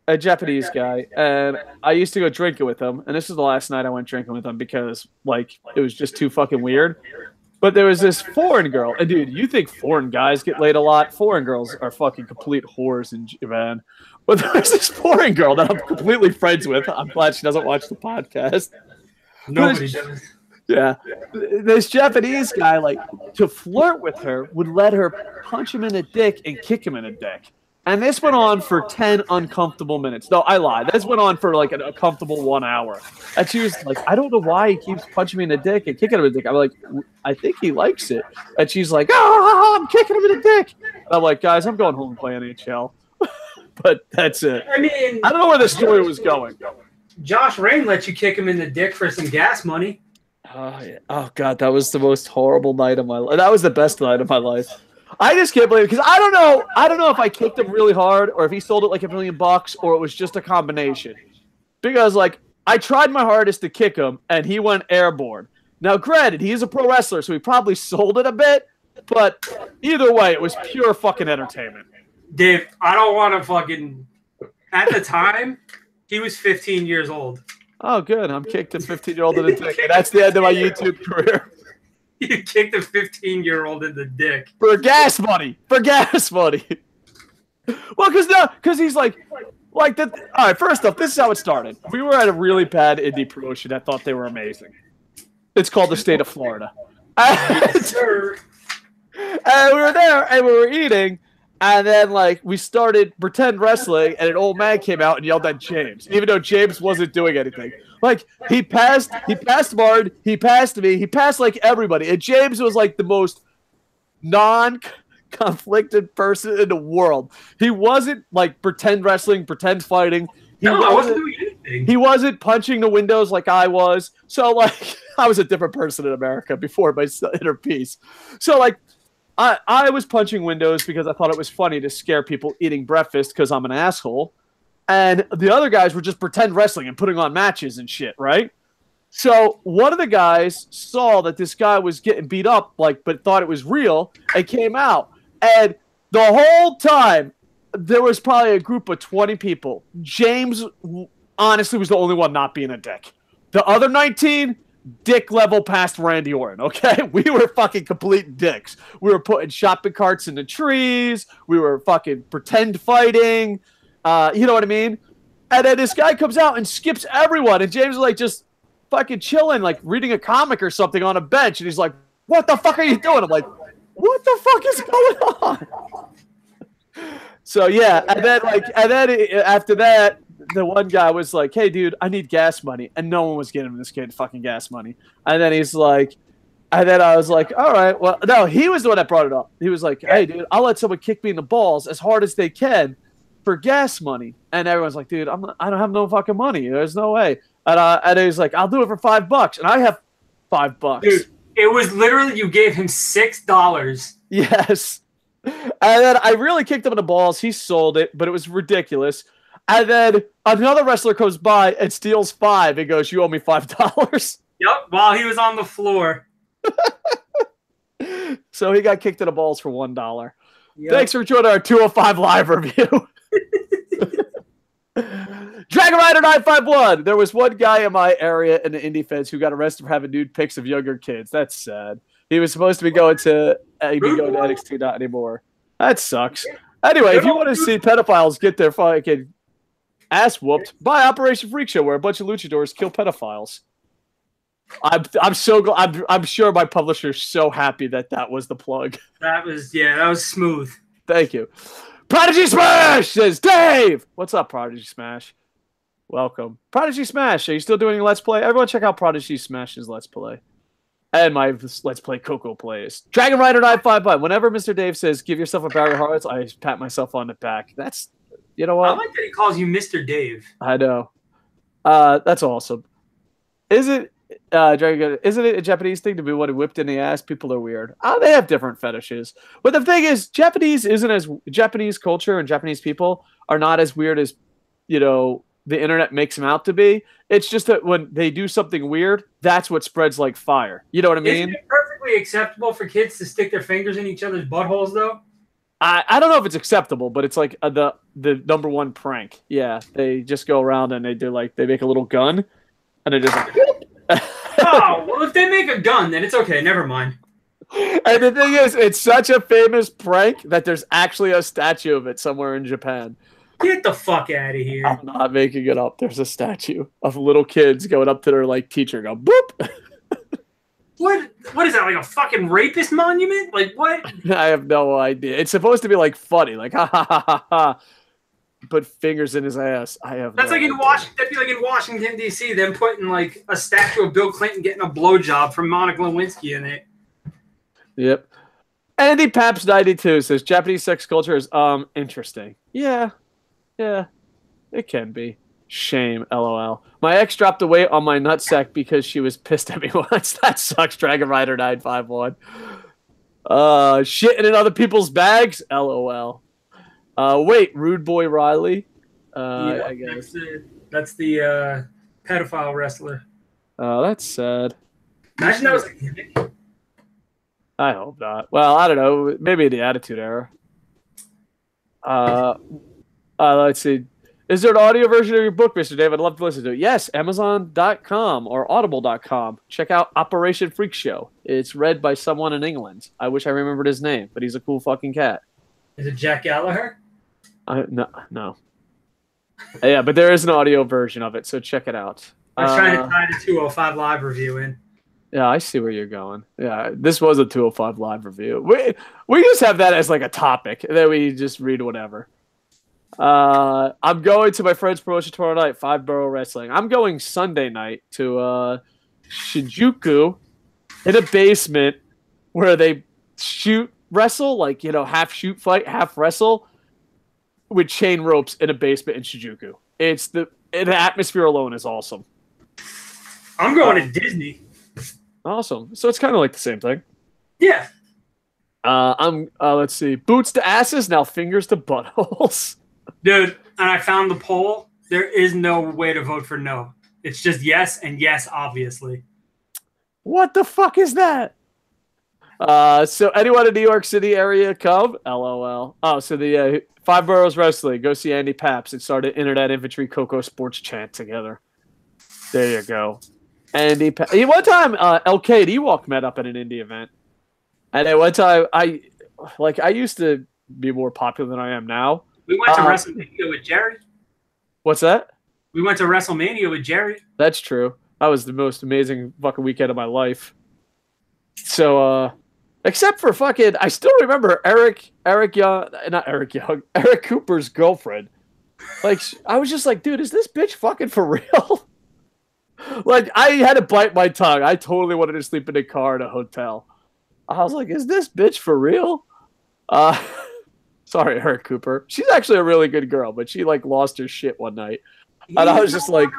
a Japanese guy, and I used to go drinking with him. And this is the last night I went drinking with him because like it was just too fucking weird. But there was this foreign girl, and dude, you think foreign guys get laid a lot? Foreign girls are fucking complete whores in Japan. But there's this foreign girl that I'm completely friends with. I'm glad she doesn't watch the podcast. Nobody does. Yeah. This Japanese guy, like, to flirt with her, would let her punch him in the dick and kick him in the dick. And this went on for 10 uncomfortable minutes. No, I lied. This went on for, like, a comfortable 1 hour. And she was like, I don't know why he keeps punching me in the dick and kicking him in the dick. I'm like, I think he likes it. And she's like, oh, I'm kicking him in the dick. And I'm like, guys, I'm going home and playing NHL. But that's it. I mean, I don't know where the story was going. Josh Rain let you kick him in the dick for some gas money. Oh, yeah. Oh, God, that was the most horrible night of my life. That was the best night of my life. I just can't believe it because I don't know if I kicked him really hard or if he sold it like $1 million or it was just a combination. Because like I tried my hardest to kick him and he went airborne. Now, granted, he is a pro wrestler, so he probably sold it a bit. But either way, it was pure fucking entertainment. Dave, I don't want to fucking. At the time, he was 15 years old. Oh, good. I'm kicked a 15-year-old in the dick. And that's the end of my YouTube career. You kicked a 15-year-old in the dick. For gas money. For gas money. Well, because he's like that. All right, first off, this is how it started. We were at a really bad indie promotion that thought they were amazing. It's called the state of Florida. Yes, sir. And we were there, and we were eating, and then, like, we started pretend wrestling, and an old man came out and yelled at James, even though James wasn't doing anything. Like, he passed Martin, he passed me, he passed, like, everybody. And James was, like, the most non-conflicted person in the world. He wasn't, like, pretend wrestling, pretend fighting. I wasn't doing anything. He wasn't punching the windows like I was. So, like, I was a different person in America before my inner peace. So, like, I was punching windows because I thought it was funny to scare people eating breakfast because I'm an asshole. And the other guys were just pretend wrestling and putting on matches and shit, right? So one of the guys saw that this guy was getting beat up, like, but thought it was real and came out. And the whole time, there was probably a group of 20 people. James, honestly, was the only one not being a dick. The other 19... dick level past Randy Orton, okay? We were fucking complete dicks. We were putting shopping carts in the trees. We were fucking pretend fighting. You know what I mean? And then this guy comes out and skips everyone. And James is like just fucking chilling, like reading a comic or something on a bench. And he's like, what the fuck are you doing? I'm like, what the fuck is going on? So yeah, and then after that, the one guy was like, hey dude, I need gas money, and no one was giving this kid fucking gas money. And then he's like, and then I was like, all right, well, no, he was the one that brought it up. He was like, hey dude, I'll let someone kick me in the balls as hard as they can for gas money. And everyone's like, dude, I don't have no fucking money. There's no way. And he's like, I'll do it for $5, and I have $5. Dude, it was literally you gave him $6. Yes. And then I really kicked him in the balls. He sold it, but it was ridiculous. And then another wrestler comes by and steals $5 and goes, you owe me $5. Yep, while he was on the floor. So he got kicked in the balls for $1. Yep. Thanks for joining our 205 live review. Dragon Rider 951. There was one guy in my area in the indie feds who got arrested for having nude pics of younger kids. That's sad. He was supposed to be going to NXT, not anymore. That sucks. Anyway, if you want to see pedophiles get their fucking ass whooped, buy Operation Freak Show, where a bunch of luchadors kill pedophiles. I'm so glad. I'm sure my publisher's so happy that was the plug. That was smooth. Thank you. Prodigy Smash says Dave. What's up, Prodigy Smash? Welcome, Prodigy Smash. Are you still doing Let's Play? Everyone, check out Prodigy Smash's Let's Play. And my Let's Play Koco plays. Dragon Rider 955. Whenever Mr. Dave says, give yourself a bag of hearts, I pat myself on the back. That's, you know what? I like that he calls you Mr. Dave. I know. That's awesome. Isn't it a Japanese thing to be whipped in the ass? People are weird. They have different fetishes. But the thing is, Japanese culture and Japanese people are not as weird as, you know, the internet makes them out to be. It's just that when they do something weird, that's what spreads like fire. You know what I mean? Isn't it perfectly acceptable for kids to stick their fingers in each other's buttholes, though? I don't know if it's acceptable, but it's like the number one prank. Yeah, they just go around and they make a little gun, and they just like. Oh, well, if they make a gun, then it's okay. Never mind. And the thing is, it's such a famous prank that there's actually a statue of it somewhere in Japan. Get the fuck out of here. I'm not making it up. There's a statue of little kids going up to their like teacher and go, boop. What is that, like a fucking rapist monument? Like what? I have no idea. It's supposed to be like funny, like ha ha ha ha ha. Put fingers in his ass. That'd be like in Washington D.C. them putting like a statue of Bill Clinton getting a blowjob from Monica Lewinsky in it. Yep. Andy Paps 92 says Japanese sex culture is interesting. Yeah, it can be. Shame, lol. My ex dropped the weight on my nutsack because she was pissed at me once. That sucks, Dragon Rider 951. Shitting in other people's bags, lol. Wait, Rude Boy Riley. Yeah, I guess that's the pedophile wrestler. Oh, that's sad. Imagine that was a gimmick. I hope not. Well, I don't know. Maybe the Attitude Era. Let's see. Is there an audio version of your book, Mr. Dave? I'd love to listen to it. Yes, Amazon.com or Audible.com. Check out Operation Freak Show. It's read by someone in England. I wish I remembered his name, but he's a cool fucking cat. Is it Jack Gallagher? No. Yeah, but there is an audio version of it, so check it out. I was trying to tie the 205 live review in. Yeah, I see where you're going. Yeah, this was a 205 live review. We just have that as like a topic, and then we just read whatever. I'm going to my friend's promotion tomorrow night, 5 Borough Wrestling. I'm going Sunday night to Shinjuku in a basement where they wrestle, like, you know, half shoot fight, half wrestle with chain ropes in a basement in Shinjuku. The atmosphere alone is awesome. I'm going to Disney. Awesome. So it's kind of like the same thing. Yeah. Let's see. Boots to asses, now fingers to buttholes. Dude, and I found the poll. There is no way to vote for no. It's just yes and yes, obviously. What the fuck is that? So anyone in New York City area come? LOL. Oh, so the 5 Boroughs Wrestling. Go see Andy Paps and start an Internet Infantry KocoSports chant together. There you go. Andy Paps. One time, LK and Ewok met up at an indie event. And then one time, I used to be more popular than I am now. We went to WrestleMania with Jerry. What's that? We went to WrestleMania with Jerry. That's true. That was the most amazing fucking weekend of my life. So, except for fucking, I still remember Eric Young, not Eric Young, Eric Cooper's girlfriend. Like, I was just like, dude, is this bitch fucking for real? Like, I had to bite my tongue. I totally wanted to sleep in a car in a hotel. I was like, is this bitch for real? Sorry, Eric Cooper. She's actually a really good girl, but she like lost her shit one night. And I was just like,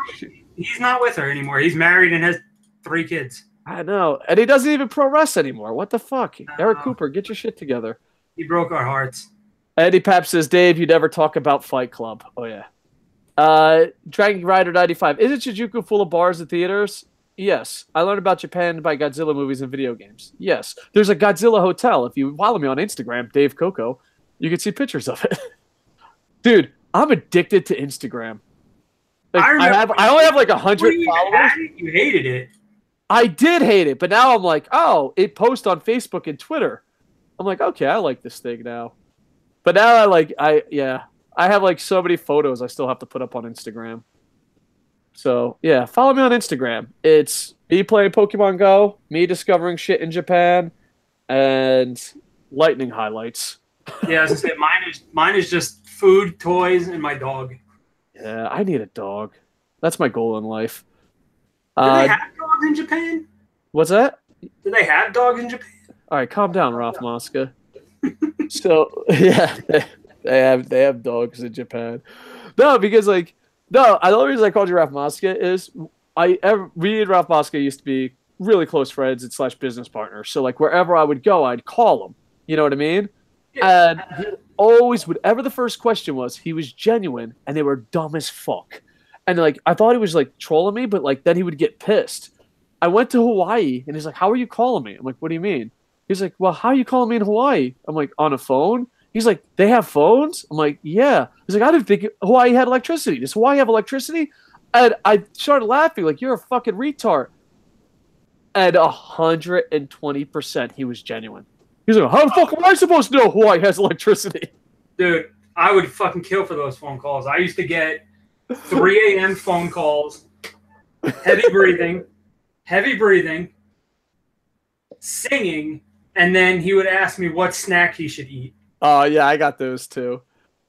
he's not with her anymore. He's married and has 3 kids. I know. And he doesn't even pro wrestle anymore. What the fuck? Eric Cooper, get your shit together. He broke our hearts. Andy Pap says, Dave, you never talk about Fight Club. Oh, yeah. Dragon Rider 95. Isn't Shinjuku full of bars and theaters? Yes. I learned about Japan by Godzilla movies and video games. Yes. There's a Godzilla hotel. If you follow me on Instagram, Dave Koco, you can see pictures of it. Dude, I'm addicted to Instagram. Like, I only have like 100 followers. You hated it. I did hate it, but now I'm like, oh, it posts on Facebook and Twitter. I'm like, okay, I like this thing now. But now I have like so many photos I still have to put up on Instagram. So yeah, follow me on Instagram. It's me playing Pokemon Go, me discovering shit in Japan, and lightning highlights. Yeah, I was gonna say mine is just food, toys, and my dog. Yeah, I need a dog. That's my goal in life. Do they have dogs in Japan? What's that? Do they have dogs in Japan? All right, calm down, Ralph Mosca. So yeah, they have dogs in Japan. No, because the only reason I called you Ralph Mosca is me and Ralph Mosca used to be really close friends and / business partners. So like wherever I would go, I'd call him. You know what I mean? Yeah. And he always, whatever the first question was, he was genuine, and they were dumb as fuck. And like I thought he was like trolling me, but like then he would get pissed. I went to Hawaii, and he's like, "How are you calling me?" I'm like, "What do you mean?" He's like, "Well, how are you calling me in Hawaii?" I'm like, "On a phone?" He's like, "They have phones?" I'm like, "Yeah." He's like, "I didn't think Hawaii had electricity. Does Hawaii have electricity?" And I started laughing like, "You're a fucking retard." And 120% he was genuine. He's like, "How the fuck am I supposed to know Hawaii has electricity?" Dude, I would fucking kill for those phone calls. I used to get 3 a.m. phone calls, heavy breathing, singing, and then he would ask me what snack he should eat. Oh, yeah, I got those too.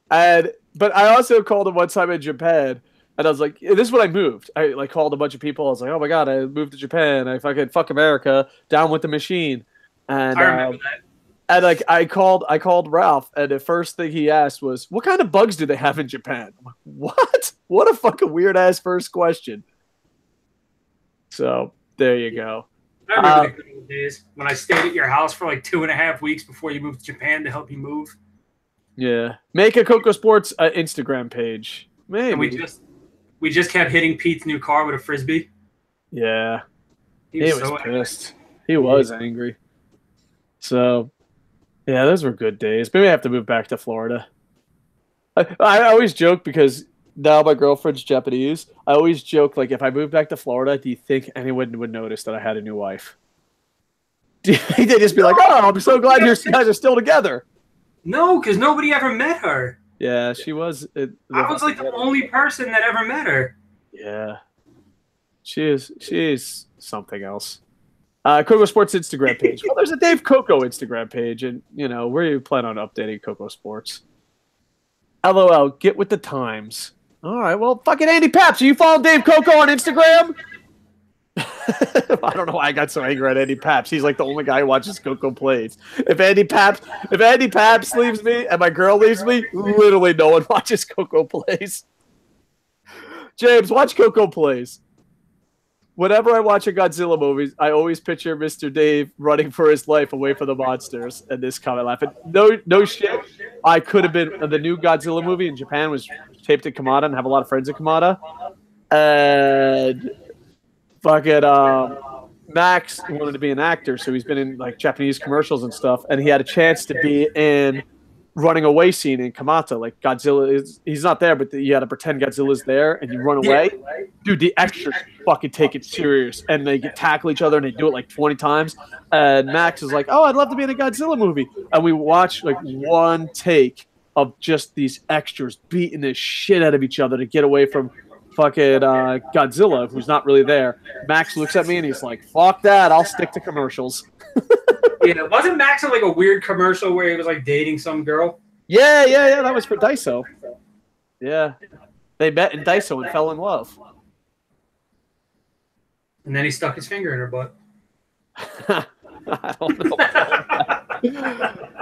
But I also called him one time in Japan, and I was like, this is when I moved. I like called a bunch of people. I was like, oh my God, I moved to Japan. I fucking fuck America, down with the machine. And I remember that. And like I called Ralph, and the first thing he asked was, "What kind of bugs do they have in Japan?" I'm like, what? What a fucking weird ass first question. So there you go. I remember the good old days when I stayed at your house for like 2.5 weeks before you moved to Japan to help you move. Yeah, make a KocoSports Instagram page. Maybe. And we just kept hitting Pete's new car with a frisbee. Yeah, he was so pissed. He was angry. So. Yeah, those were good days. Maybe I have to move back to Florida. I always joke because now my girlfriend's Japanese. I always joke, like, if I moved back to Florida, do you think anyone would notice that I had a new wife? Do you think they'd just be like, oh, I'm so glad you guys are still together? No, because nobody ever met her. Yeah, she was. I was like the only person that ever met her. Yeah. She is something else. KocoSports Instagram page. Well, there's a Dave Koco Instagram page, and where you plan on updating KocoSports. LOL, get with the times. All right, well, fucking Andy Paps, are you following Dave Koco on Instagram? I don't know why I got so angry at Andy Paps. He's like the only guy who watches Koco plays. If Andy Paps leaves me and my girl leaves me, literally no one watches Koco plays. James, watch Koco plays. Whenever I watch a Godzilla movie, I always picture Mr. Dave running for his life away from the monsters, and this comment laughing. No shit. I could have been the new Godzilla movie in Japan was taped at Kamada, and have a lot of friends at Kamada. And fucking Max wanted to be an actor, so he's been in like Japanese commercials and stuff, and he had a chance to be in running away scene in Kamata. Like Godzilla he's not there, but you had to pretend Godzilla's there and you run away. Dude, the extras fucking take it serious, and they tackle each other, and they do it like 20 times. And Max is like, oh, I'd love to be in a Godzilla movie. And we watch like one take of just these extras beating the shit out of each other to get away from fucking Godzilla, who's not really there. Max looks at me and he's like, "Fuck that! I'll stick to commercials." Yeah, wasn't Max in like a weird commercial where he was like dating some girl? Yeah. That was for Daiso. Yeah, they met in Daiso and fell in love. And then he stuck his finger in her butt. I don't know.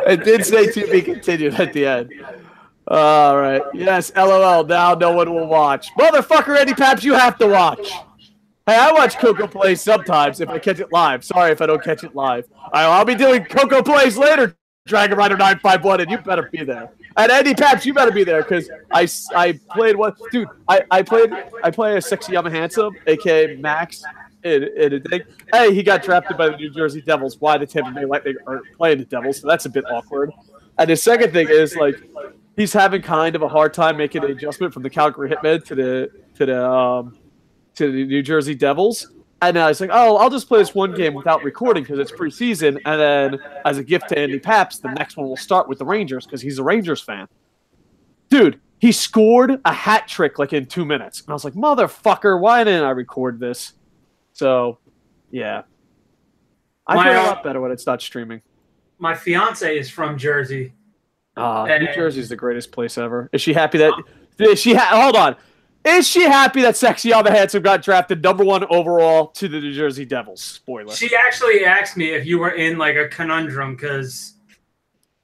It did say to be continued at the end. All right. Yes, LOL. Now no one will watch. Motherfucker, Eddie Paps, you have to watch. Hey, I watch Koco Plays sometimes if I catch it live. Sorry if I don't catch it live. I'll be doing Koco Plays later, Dragon Rider 951, and you better be there. And Eddie Paps, you better be there because I played one. Dude, I play a sexy Yama Handsome, aka Max. In a thing. Hey, he got drafted by the New Jersey Devils. Why the Tampa Bay Lightning are playing the Devils? So that's a bit awkward. And his second thing is like he's having kind of a hard time making an adjustment from the Calgary Hitmen to the New Jersey Devils. And I was like, oh, I'll just play this one game without recording because it's preseason. And then as a gift to Andy Paps, the next one will start with the Rangers because he's a Rangers fan. Dude, he scored a hat trick like in 2 minutes. And I was like, motherfucker, why didn't I record this? So, yeah. I feel a lot better when it's not streaming. My fiance is from Jersey. New Jersey is the greatest place ever. Is she happy that... hold on. Is she happy that Sexy Yama Handsome got drafted #1 overall to the New Jersey Devils? Spoiler. She actually asked me if you were in like a conundrum because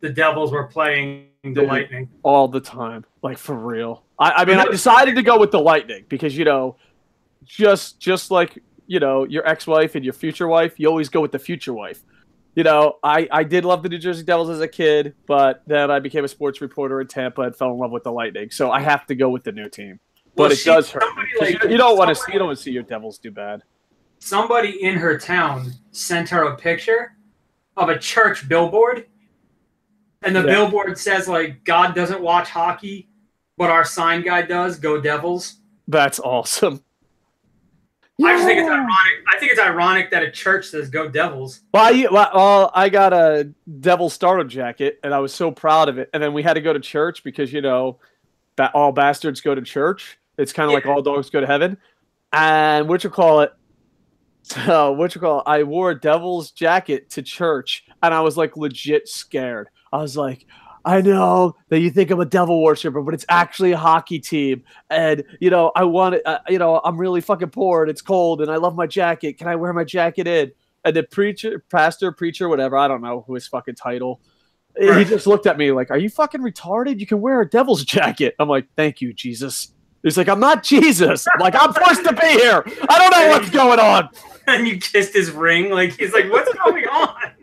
the Devils were playing the Lightning. All the time. Like, for real. I mean, I decided to go with the Lightning because, you know, just like... you know, your ex-wife and your future wife, you always go with the future wife. You know, I did love the New Jersey Devils as a kid, but then I became a sports reporter in Tampa and fell in love with the Lightning. So I have to go with the new team. But it does hurt. Like, you don't want to see your Devils do bad. Somebody in her town sent her a picture of a church billboard, and the billboard says like, "God doesn't watch hockey, but our sign guy does. Go Devils." That's awesome. I just think it's ironic. I think it's ironic that a church says "Go Devils." Well, I got a Devil starter jacket, and I was so proud of it. And then we had to go to church because, you know, all bastards go to church. It's kind of like all dogs go to heaven. And I wore a Devils jacket to church, and I was like legit scared. I was like, I know that you think I'm a devil worshiper, but it's actually a hockey team. And, you know, I want it, I'm really fucking poor and it's cold and I love my jacket. Can I wear my jacket in? And the preacher, whatever, I don't know who his fucking title. Right. He just looked at me like, are you fucking retarded? You can wear a Devil's jacket. I'm like, thank you, Jesus. He's like, I'm not Jesus. I'm like, I'm forced to be here. I don't know what's going on. And you kissed his ring. Like, he's like, what's going on?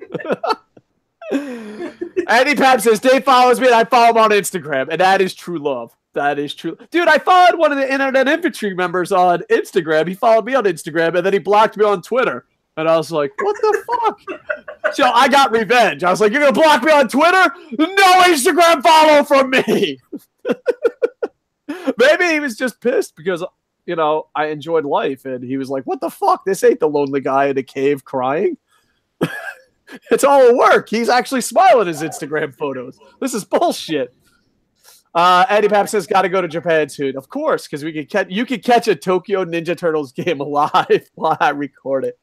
Andy Pap says, Dave follows me and I follow him on Instagram. And that is true love. That is true. Dude, I followed one of the Internet Infantry members on Instagram. He followed me on Instagram and then he blocked me on Twitter. And I was like, what the fuck? So I got revenge. I was like, you're going to block me on Twitter? No Instagram follow from me. Maybe he was just pissed because, you know, I enjoyed life. And he was like, what the fuck? This ain't the lonely guy in a cave crying. It's all a work. He's actually smiling his Instagram photos. This is bullshit. Eddie Pap says, got to go to Japan soon. Of course, because you can catch a Tokyo Ninja Turtles game live while I record it.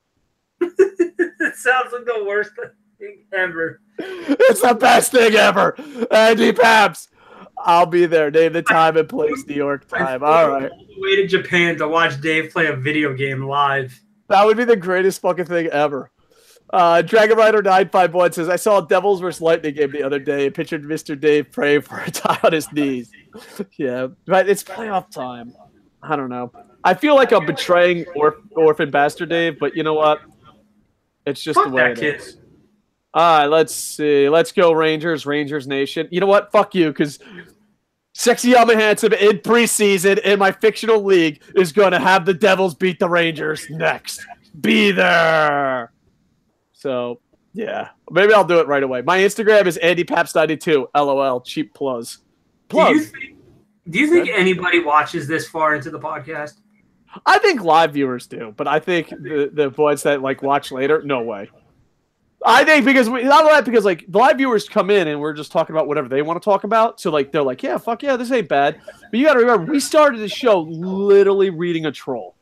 It sounds like the worst thing ever. It's the best thing ever. Andy Paps. I'll be there. Name the time and place, New York time. All right. All the way to Japan to watch Dave play a video game live. That would be the greatest fucking thing ever. Dragon Rider 951 says, I saw a Devils vs. Lightning game the other day and pictured Mr. Dave praying for a tie on his knees. Yeah, but it's playoff time. I don't know. I feel like I'm betraying Orphan Bastard Dave, but you know what? It's just the way it is. All right, let's see. Let's go Rangers, Rangers Nation. You know what? Fuck you, because Sexy Yama Handsome in preseason in my fictional league is going to have the Devils beat the Rangers next. Be there. So, yeah. Maybe I'll do it right away. My Instagram is AndyPaps92. LOL. Cheap plus. Do you think anybody watches this far into the podcast? I think live viewers do, but I think the boys that like watch later, no way. I think because not that because like the live viewers come in and we're just talking about whatever they want to talk about. So like they're like, yeah, fuck yeah, this ain't bad. But you got to remember, we started the show literally reading a troll.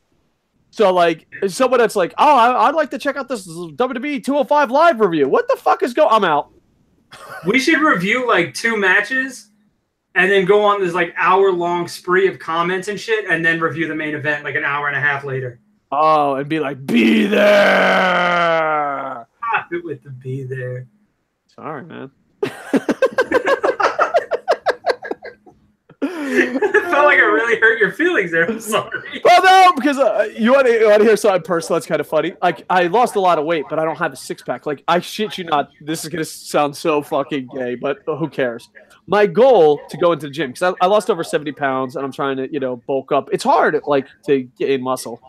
So like someone that's like, oh, I'd like to check out this WWE 205 live review. What the fuck is going? I'm out. We should review like 2 matches. And then go on this like hour-long spree of comments and shit, and then review the main event like an hour and a half later. Oh, and be like, be there. Stop it with the be there. Sorry, man. It felt like I really hurt your feelings there. I'm sorry. Well, no, because you want to hear something personal that's kind of funny. Like, I lost a lot of weight, but I don't have a six-pack. Like, I shit you not, this is going to sound so fucking gay, but who cares? My goal to go into the gym, because I lost over 70 pounds, and I'm trying to, bulk up. It's hard, like, to gain muscle.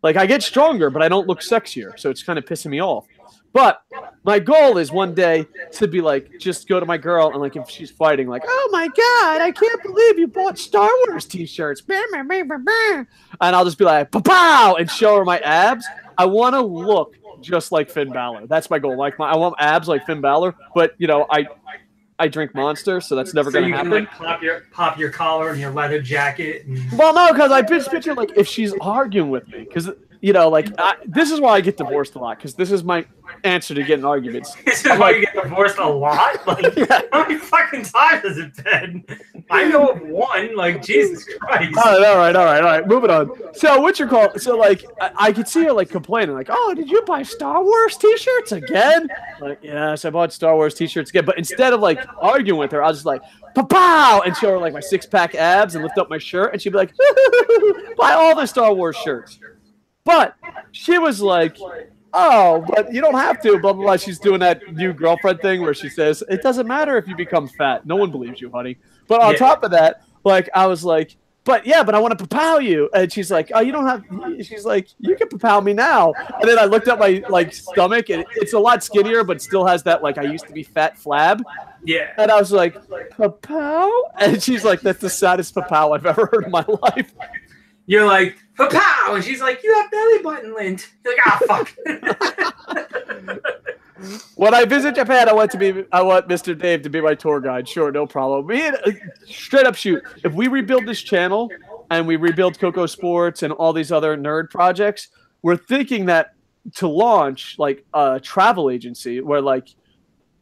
Like, I get stronger, but I don't look sexier, so it's kind of pissing me off. But my goal is one day to be like, just go to my girl and like, if she's fighting, like, oh my God, I can't believe you bought Star Wars t-shirts. And I'll just be like, pow, and show her my abs. I want to look just like Finn Balor. That's my goal. Like I want abs like Finn Balor, but I drink Monster, so that's never going to happen. You can like pop your collar and your leather jacket. Well, no, because I just picture like if she's arguing with me, because this is why I get divorced a lot, because this is my answer to getting arguments. This is why you get divorced a lot? Like, how many fucking times has it been? I know of one. Like, Jesus Christ. All right. Moving on. So, what's your call? So, like, I could see her, like, complaining, like, oh, did you buy Star Wars t-shirts again? Like, yes, I bought Star Wars t-shirts again. But instead of, like, arguing with her, I was just like, pow, and show her, like, my six-pack abs and lift up my shirt. And she'd be like, buy all the Star Wars shirts. But she was like, oh, but you don't have to, blah, blah, blah. She's doing that new girlfriend thing where she says, it doesn't matter if you become fat. No one believes you, honey. But on top of that, like, I was like, but I want to papow you. And she's like, oh, you don't have, she's like, you can papow me now. And then I looked at my, like, stomach, and it's a lot skinnier, but still has that, like, I used to be fat flab. Yeah. And I was like, papow? And she's like, that's the saddest papow I've ever heard in my life. You're like, pow! And she's like, you have belly button lint. You're like, fuck. When I visit Japan, I want Mr. Dave to be my tour guide. Sure, no problem. Straight up shoot. If we rebuild this channel and we rebuild KocoSports and all these other nerd projects, we're thinking that to launch like a travel agency where like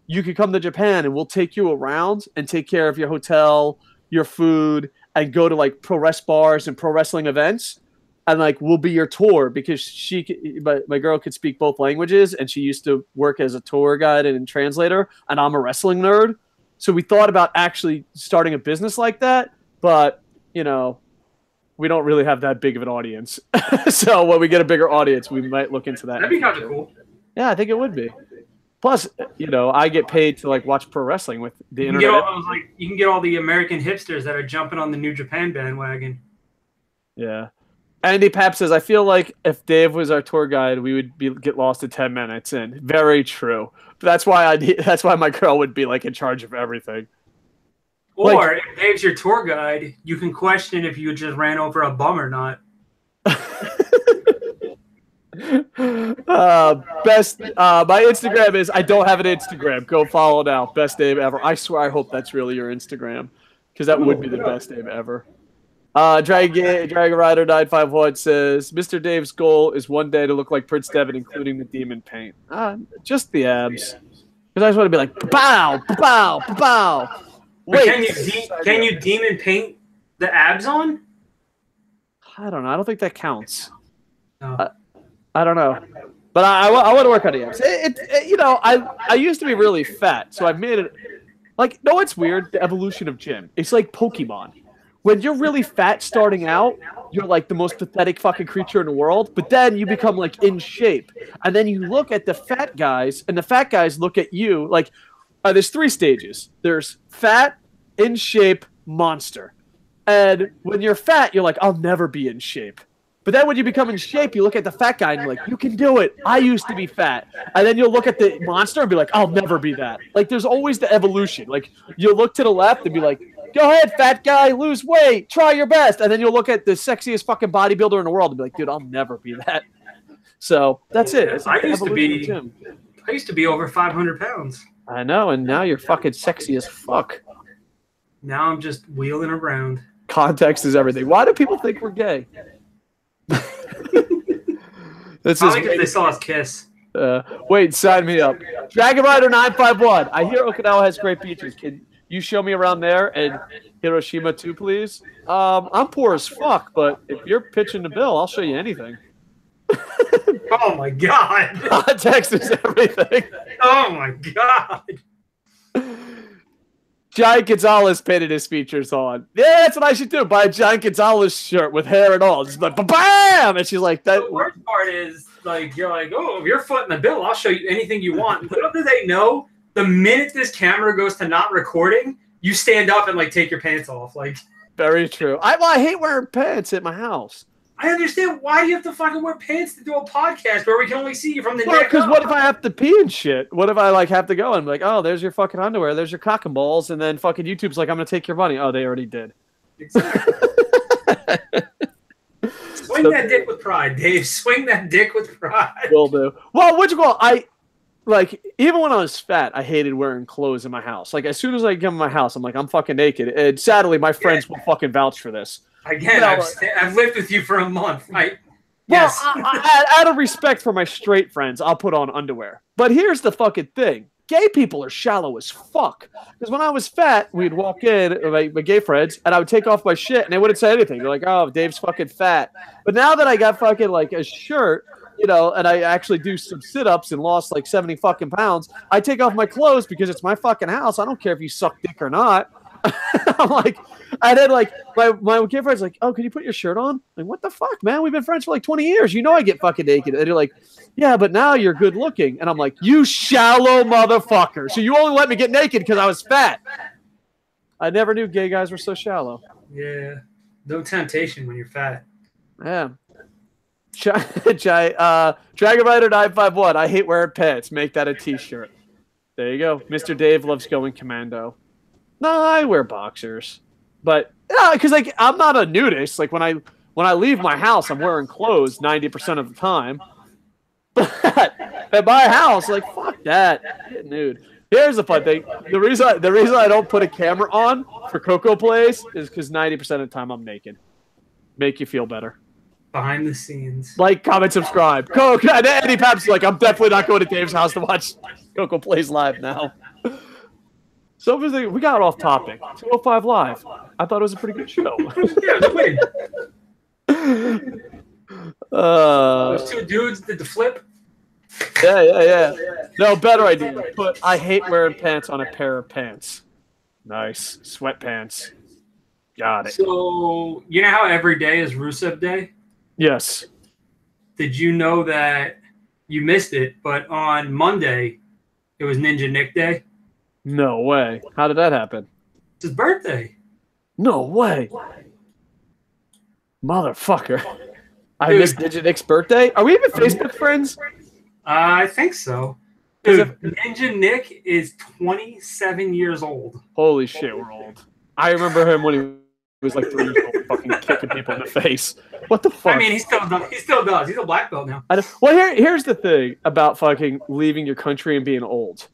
you could come to Japan and we'll take you around and take care of your hotel, your food, and go to like pro wrestling bars and pro wrestling events, and like we'll be your tour because my girl could speak both languages and she used to work as a tour guide and translator, and I'm a wrestling nerd, so we thought about actually starting a business like that, but we don't really have that big of an audience. So when we get a bigger audience, we might look into that. That'd be kind of cool. Yeah, I think it would be. Plus, I get paid to like watch pro wrestling with the internet. You can get all the American hipsters that are jumping on the New Japan bandwagon. Yeah. Andy Pap says, I feel like if Dave was our tour guide, we would get lost in 10 minutes. And very true. That's why my girl would be like in charge of everything. Or if Dave's your tour guide, you can question if you just ran over a bum or not. My Instagram is, I don't have an Instagram. Go follow now. Best Dave ever. I swear, I hope that's really your Instagram, because that would be the best Dave ever. Dragon Rider 951 says, Mr. Dave's goal is one day to look like Prince Devitt, including the demon paint. Just the abs. Because I just want to be like, pow, pow, pow. Wait, can you demon paint the abs on? I don't know. I don't think that counts. No. I don't know. But I want to work on the abs. I used to be really fat, so I've made it. Like, no, it's weird, the evolution of gym. It's like Pokemon. When you're really fat starting out, you're like the most pathetic fucking creature in the world, but then you become like in shape. And then you look at the fat guys, and the fat guys look at you like, there's 3 stages. There's fat, in shape, monster. And when you're fat, you're like, I'll never be in shape. But then when you become in shape, you look at the fat guy and you're like, you can do it. I used to be fat. And then you'll look at the monster and be like, I'll never be that. Like, there's always the evolution. Like, you'll look to the left and be like, go ahead, fat guy, lose weight, try your best. And then you'll look at the sexiest fucking bodybuilder in the world and be like, dude, I'll never be that. So that's it. I used to be I used to be over 500 pounds. I know, and now you're fucking sexy as fuck. Now I'm just wheeling around. Context is everything. Why do people think we're gay? Probably because they saw us kiss. Wait, sign me up. Dragon Rider 951. I hear Okinawa has great beaches. Can you show me around there and Hiroshima too, please? I'm poor as fuck, but if you're pitching the bill, I'll show you anything. Oh my god. Context is everything. Oh my god. Giant Gonzalez painted his features on. Yeah, that's what I should do. Buy a Giant Gonzalez shirt with hair and all. Just like, bam! And she's like, that. The worst part is, like, you're like, oh, if you're footing the bill, I'll show you anything you want. Little do they know, the minute this camera goes to not recording, you stand up and, like, take your pants off. Like, very true. I hate wearing pants at my house. I understand. Why do you have to fucking wear pants to do a podcast where we can only see you from the neck up? Because what if I have to pee and shit? What if I like have to go and be like, oh, there's your fucking underwear, there's your cock and balls, and then fucking YouTube's like, I'm gonna take your money. Oh, they already did. Exactly. Swing that dick with pride, Dave. Swing that dick with pride. Will do. Well, what'd you call? Like, even when I was fat, I hated wearing clothes in my house. Like, as soon as I get in my house, I'm like, I'm fucking naked. And sadly, my friends will fucking vouch for this. Again, I've lived with you for a month. Yes. Out of respect for my straight friends, I'll put on underwear. But here's the fucking thing. Gay people are shallow as fuck. Because when I was fat, we'd walk in, my gay friends, and I would take off my shit, and they wouldn't say anything. They're like, oh, Dave's fucking fat. But now that I got fucking, like, a shirt, you know, and I actually do some sit-ups and lost, like, 70 fucking pounds, I take off my clothes because it's my fucking house. I don't care if you suck dick or not. I'm like, and then like my gay friend's like, oh, can you put your shirt on? Like, what the fuck, man? We've been friends for like 20 years. You know I get fucking naked. And you're like, yeah, but now you're good looking. And I'm like, you shallow motherfucker. So you only let me get naked because I was fat. I never knew gay guys were so shallow. Yeah. No temptation when you're fat. Yeah. Dragon Rider 951. I hate wearing pants. Make that a t-shirt. There you go. Mr. Dave loves going commando. No, I wear boxers, but because like I'm not a nudist. Like when I leave my house, I'm wearing clothes 90% of the time. But at my house, like fuck that, get nude. Here's the fun thing: the reason I don't put a camera on for Koco plays is because 90% of the time I'm naked. Make you feel better. Behind the scenes. Like, comment, subscribe. Koco, Eddie Pap's like, I'm definitely not going to Dave's house to watch Koco plays live now. So we got off topic. 205 Live. I thought it was a pretty good show. Yeah, it was those two dudes did the flip. Yeah. No, better idea. But I hate wearing pants on a pair of pants. Nice. Sweatpants. Got it. So, you know how every day is Rusev Day? Yes. Did you know that you missed it, but on Monday, it was Ninja Nick Day? No way. How did that happen? It's his birthday. No way. Motherfucker. I missed Ninja Nick's birthday? Are we even Facebook friends? I think so. Dude, Ninja Nick is 27 years old. Holy shit, we're old. I remember him when he was like 3 years old, fucking kicking people in the face. What the fuck? I mean, he still does. He's a black belt now. Well, here's the thing about fucking leaving your country and being old.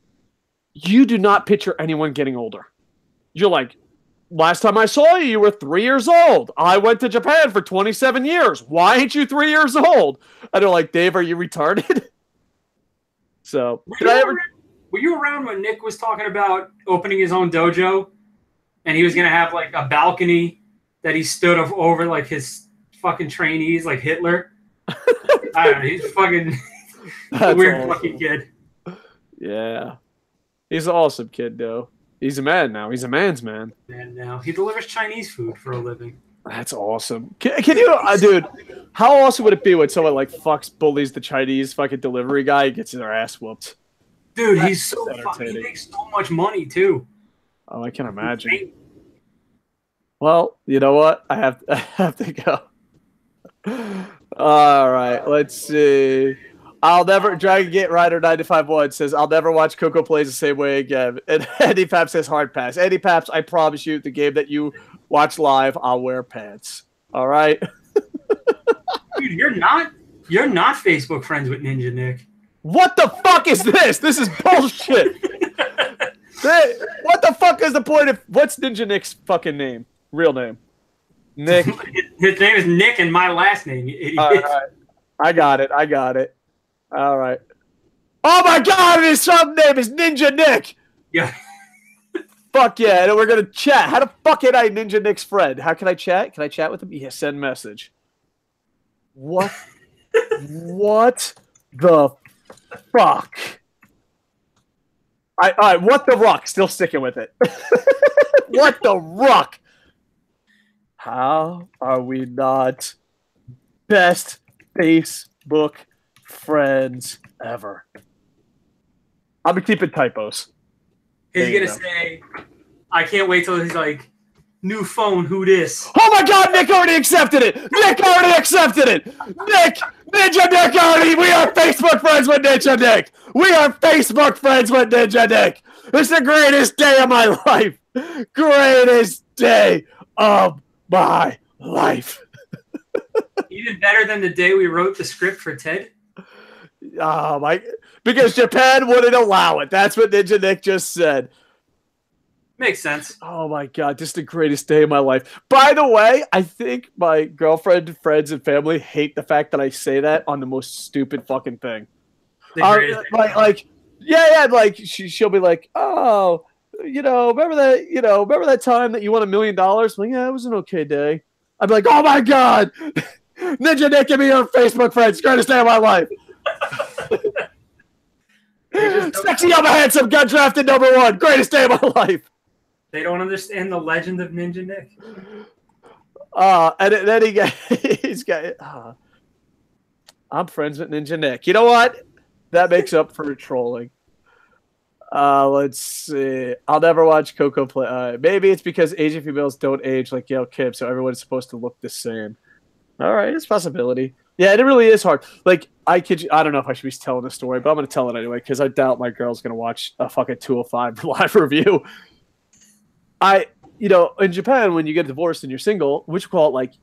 You do not picture anyone getting older. You're like, last time I saw you, you were 3 years old. I went to Japan for 27 years. Why ain't you 3 years old? And they're like, Dave, are you retarded? So, were you around when Nick was talking about opening his own dojo? And he was going to have like a balcony that he stood over like his fucking trainees, like Hitler? I don't know. He's fucking a weird fucking kid. Yeah. He's an awesome kid, though. He's a man now. He's a man's man. And now he delivers Chinese food for a living. That's awesome. Can you, dude? How awesome would it be when someone like bullies the Chinese fucking delivery guy and gets their ass whooped? Dude, he's so fucking. He makes so much money too. Oh, I can imagine. Well, you know what? I have to go. All right, let's see. Dragon Gate Rider 951 says, I'll never watch Koco plays the same way again. And Eddie Paps says hard pass. Eddie Paps, I promise you, the game that you watch live, I'll wear pants. All right? Dude, you're not Facebook friends with Ninja Nick. What the fuck is this? This is bullshit. What the fuck is the point of what's Ninja Nick's fucking name? Real name? Nick. His name is Nick and my last name, you idiot. All right. I got it. All right. Oh my god, his sub name is Ninja Nick. Yeah. Fuck yeah, and we're gonna chat. How the fuck am I Ninja Nick's friend? How can I chat? Can I chat with him? Yeah, send message. What? What the fuck? All right, what the rock? Still sticking with it. What the rock? How are we not best Facebook friends ever? I'm gonna keep it typos. He's gonna say, I can't wait till he's like, new phone, who this? Oh my god, Nick already accepted it! Nick already accepted it! Ninja Nick already! We are Facebook friends with Ninja Nick! We are Facebook friends with Ninja Nick! It's the greatest day of my life! Greatest day of my life! Even better than the day we wrote the script for Ted? Oh my... Because Japan wouldn't allow it. That's what Ninja Nick just said. Makes sense. Oh my god, this is the greatest day of my life. By the way, I think my girlfriend, friends, and family hate the fact that I say that on the most stupid fucking thing. Like she'll be like, oh, remember that time that you won $1 million? Like, yeah, it was an okay day. I'd be like, oh my god, Ninja Nick and me are Facebook friends. Greatest day of my life. Sexy, I'm a handsome, got drafted #1. Greatest day of my life. They don't understand the legend of Ninja Nick. And then he's got. I'm friends with Ninja Nick. You know what? That makes up for trolling. Let's see. I'll never watch Koco play. Maybe it's because Asian females don't age like Gail Kim, so everyone's supposed to look the same. All right, it's a possibility. Yeah, it really is hard. Like, I don't know if I should be telling this story, but I'm going to tell it anyway because I doubt my girl's going to watch a fucking 205 live review. In Japan, when you get divorced and you're single, which you call it like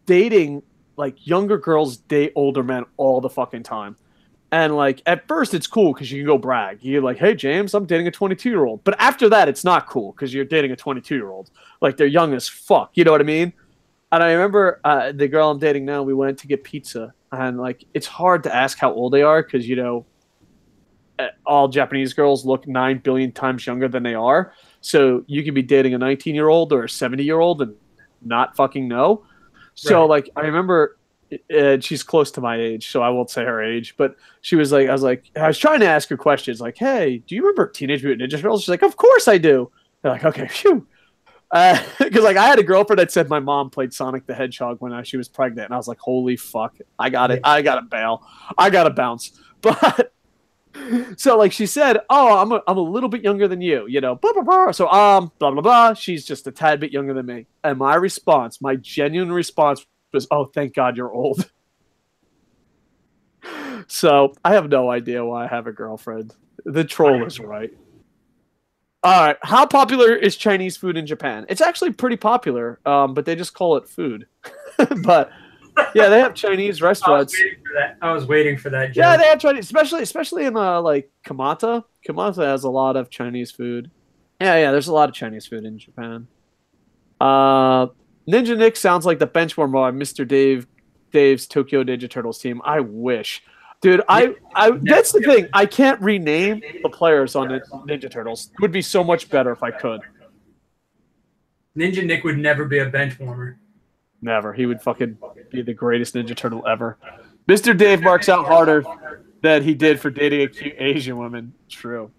dating, like younger girls date older men all the fucking time. And like at first it's cool because you can go brag. You're like, hey, James, I'm dating a 22-year-old. But after that, it's not cool because you're dating a 22-year-old. Like they're young as fuck. You know what I mean? And I remember the girl I'm dating now, we went to get pizza. And, like, it's hard to ask how old they are because, all Japanese girls look 9 billion times younger than they are. So you can be dating a 19-year-old or a 70-year-old and not fucking know. So, like, I remember she's close to my age, so I won't say her age. But she was like, I was trying to ask her questions. Like, hey, do you remember Teenage Mutant Ninja Turtles? She's like, of course I do. They're like, okay, phew. Because like I had a girlfriend that said my mom played Sonic the Hedgehog when she was pregnant, and I was like, "Holy fuck, I got it! I gotta bail, I gotta bounce." But so like she said, "Oh, I'm a little bit younger than you, blah blah blah." So blah blah blah. She's just a tad bit younger than me, and my genuine response was, "Oh, thank God you're old." So I have no idea why I have a girlfriend. The troll is right. All right. How popular is Chinese food in Japan? It's actually pretty popular, but they just call it food. But yeah, they have Chinese restaurants. I was waiting for that joke. Yeah, they have Chinese, especially in like Kamata. Kamata has a lot of Chinese food. Yeah, there's a lot of Chinese food in Japan. Ninja Nick sounds like the benchwarmer on Mr. Dave's Tokyo Ninja Turtles team. I wish. Dude, that's the thing. I can't rename the players on the Ninja Turtles. It would be so much better if I could. Ninja Nick would never be a bench warmer. Never. He would fucking be the greatest Ninja Turtle ever. Mr. Dave marks out harder than he did for dating a cute Asian woman. True.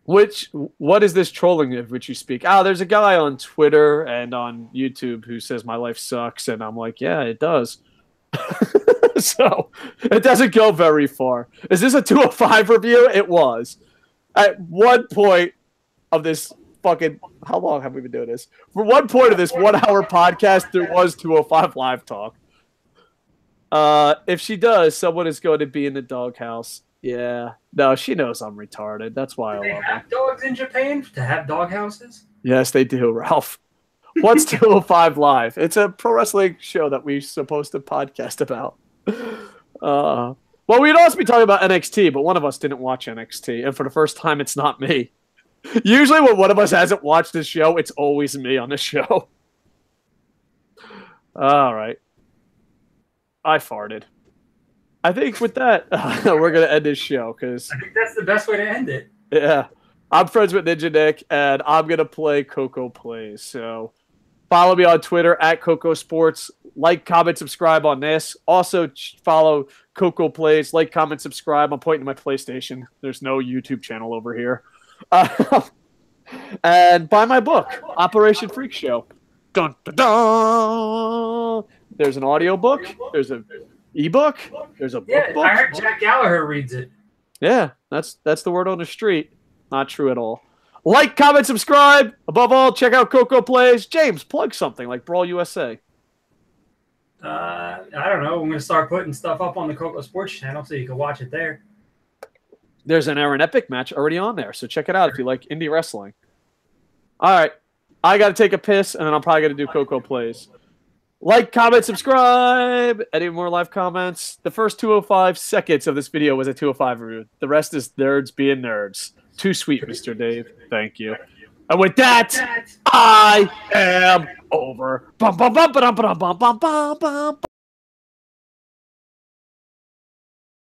What is this trolling of which you speak? There's a guy on Twitter and on YouTube who says my life sucks, and I'm like, yeah, it does. So it doesn't go very far. Is this a 205 review? It was. At one point of this fucking, how long have we been doing this? For one point of this 1 hour podcast, there was 205 live talk. If she does, someone is going to be in the doghouse. Yeah. No, she knows I'm retarded. That's why I love her. Do they have dogs in Japan to have dog houses? Yes, they do, Ralph. What's 205 Live? It's a pro wrestling show that we're supposed to podcast about. Well, we'd also be talking about NXT, but one of us didn't watch NXT, and for the first time, it's not me. Usually when one of us hasn't watched the show, it's always me on the show. All right. I farted. I think with that, we're going to end this show. Because I think that's the best way to end it. Yeah. I'm friends with Ninja Nick, and I'm going to play Koco Plays. So follow me on Twitter at KocoSports. Like, comment, subscribe on this. Also follow Koco Plays. Like, comment, subscribe. I'm pointing to my PlayStation. There's no YouTube channel over here. And buy my book, Operation Freak Show. Dun, dun, dun. There's an audio book. There's an ebook. There's a book. I heard Jack Gallagher reads it. Yeah, that's the word on the street. Not true at all. Like, comment, subscribe. Above all, check out Koco Plays. James, plug something like Brawl USA. I don't know. I'm going to start putting stuff up on the KocoSports channel so you can watch it there. There's an Aaron Epic match already on there, so check it out if you like indie wrestling. All right. I got to take a piss, and then I'm probably going to do Koco Plays. Like, comment, subscribe. Any more live comments? The first 205 seconds of this video was a 205 review. The rest is nerds being nerds. Too sweet, Mr. Dave. Thank you. And with that, I am over. Bum, bum, bum, ba-dum, ba-dum, bum, bum, bum, bum.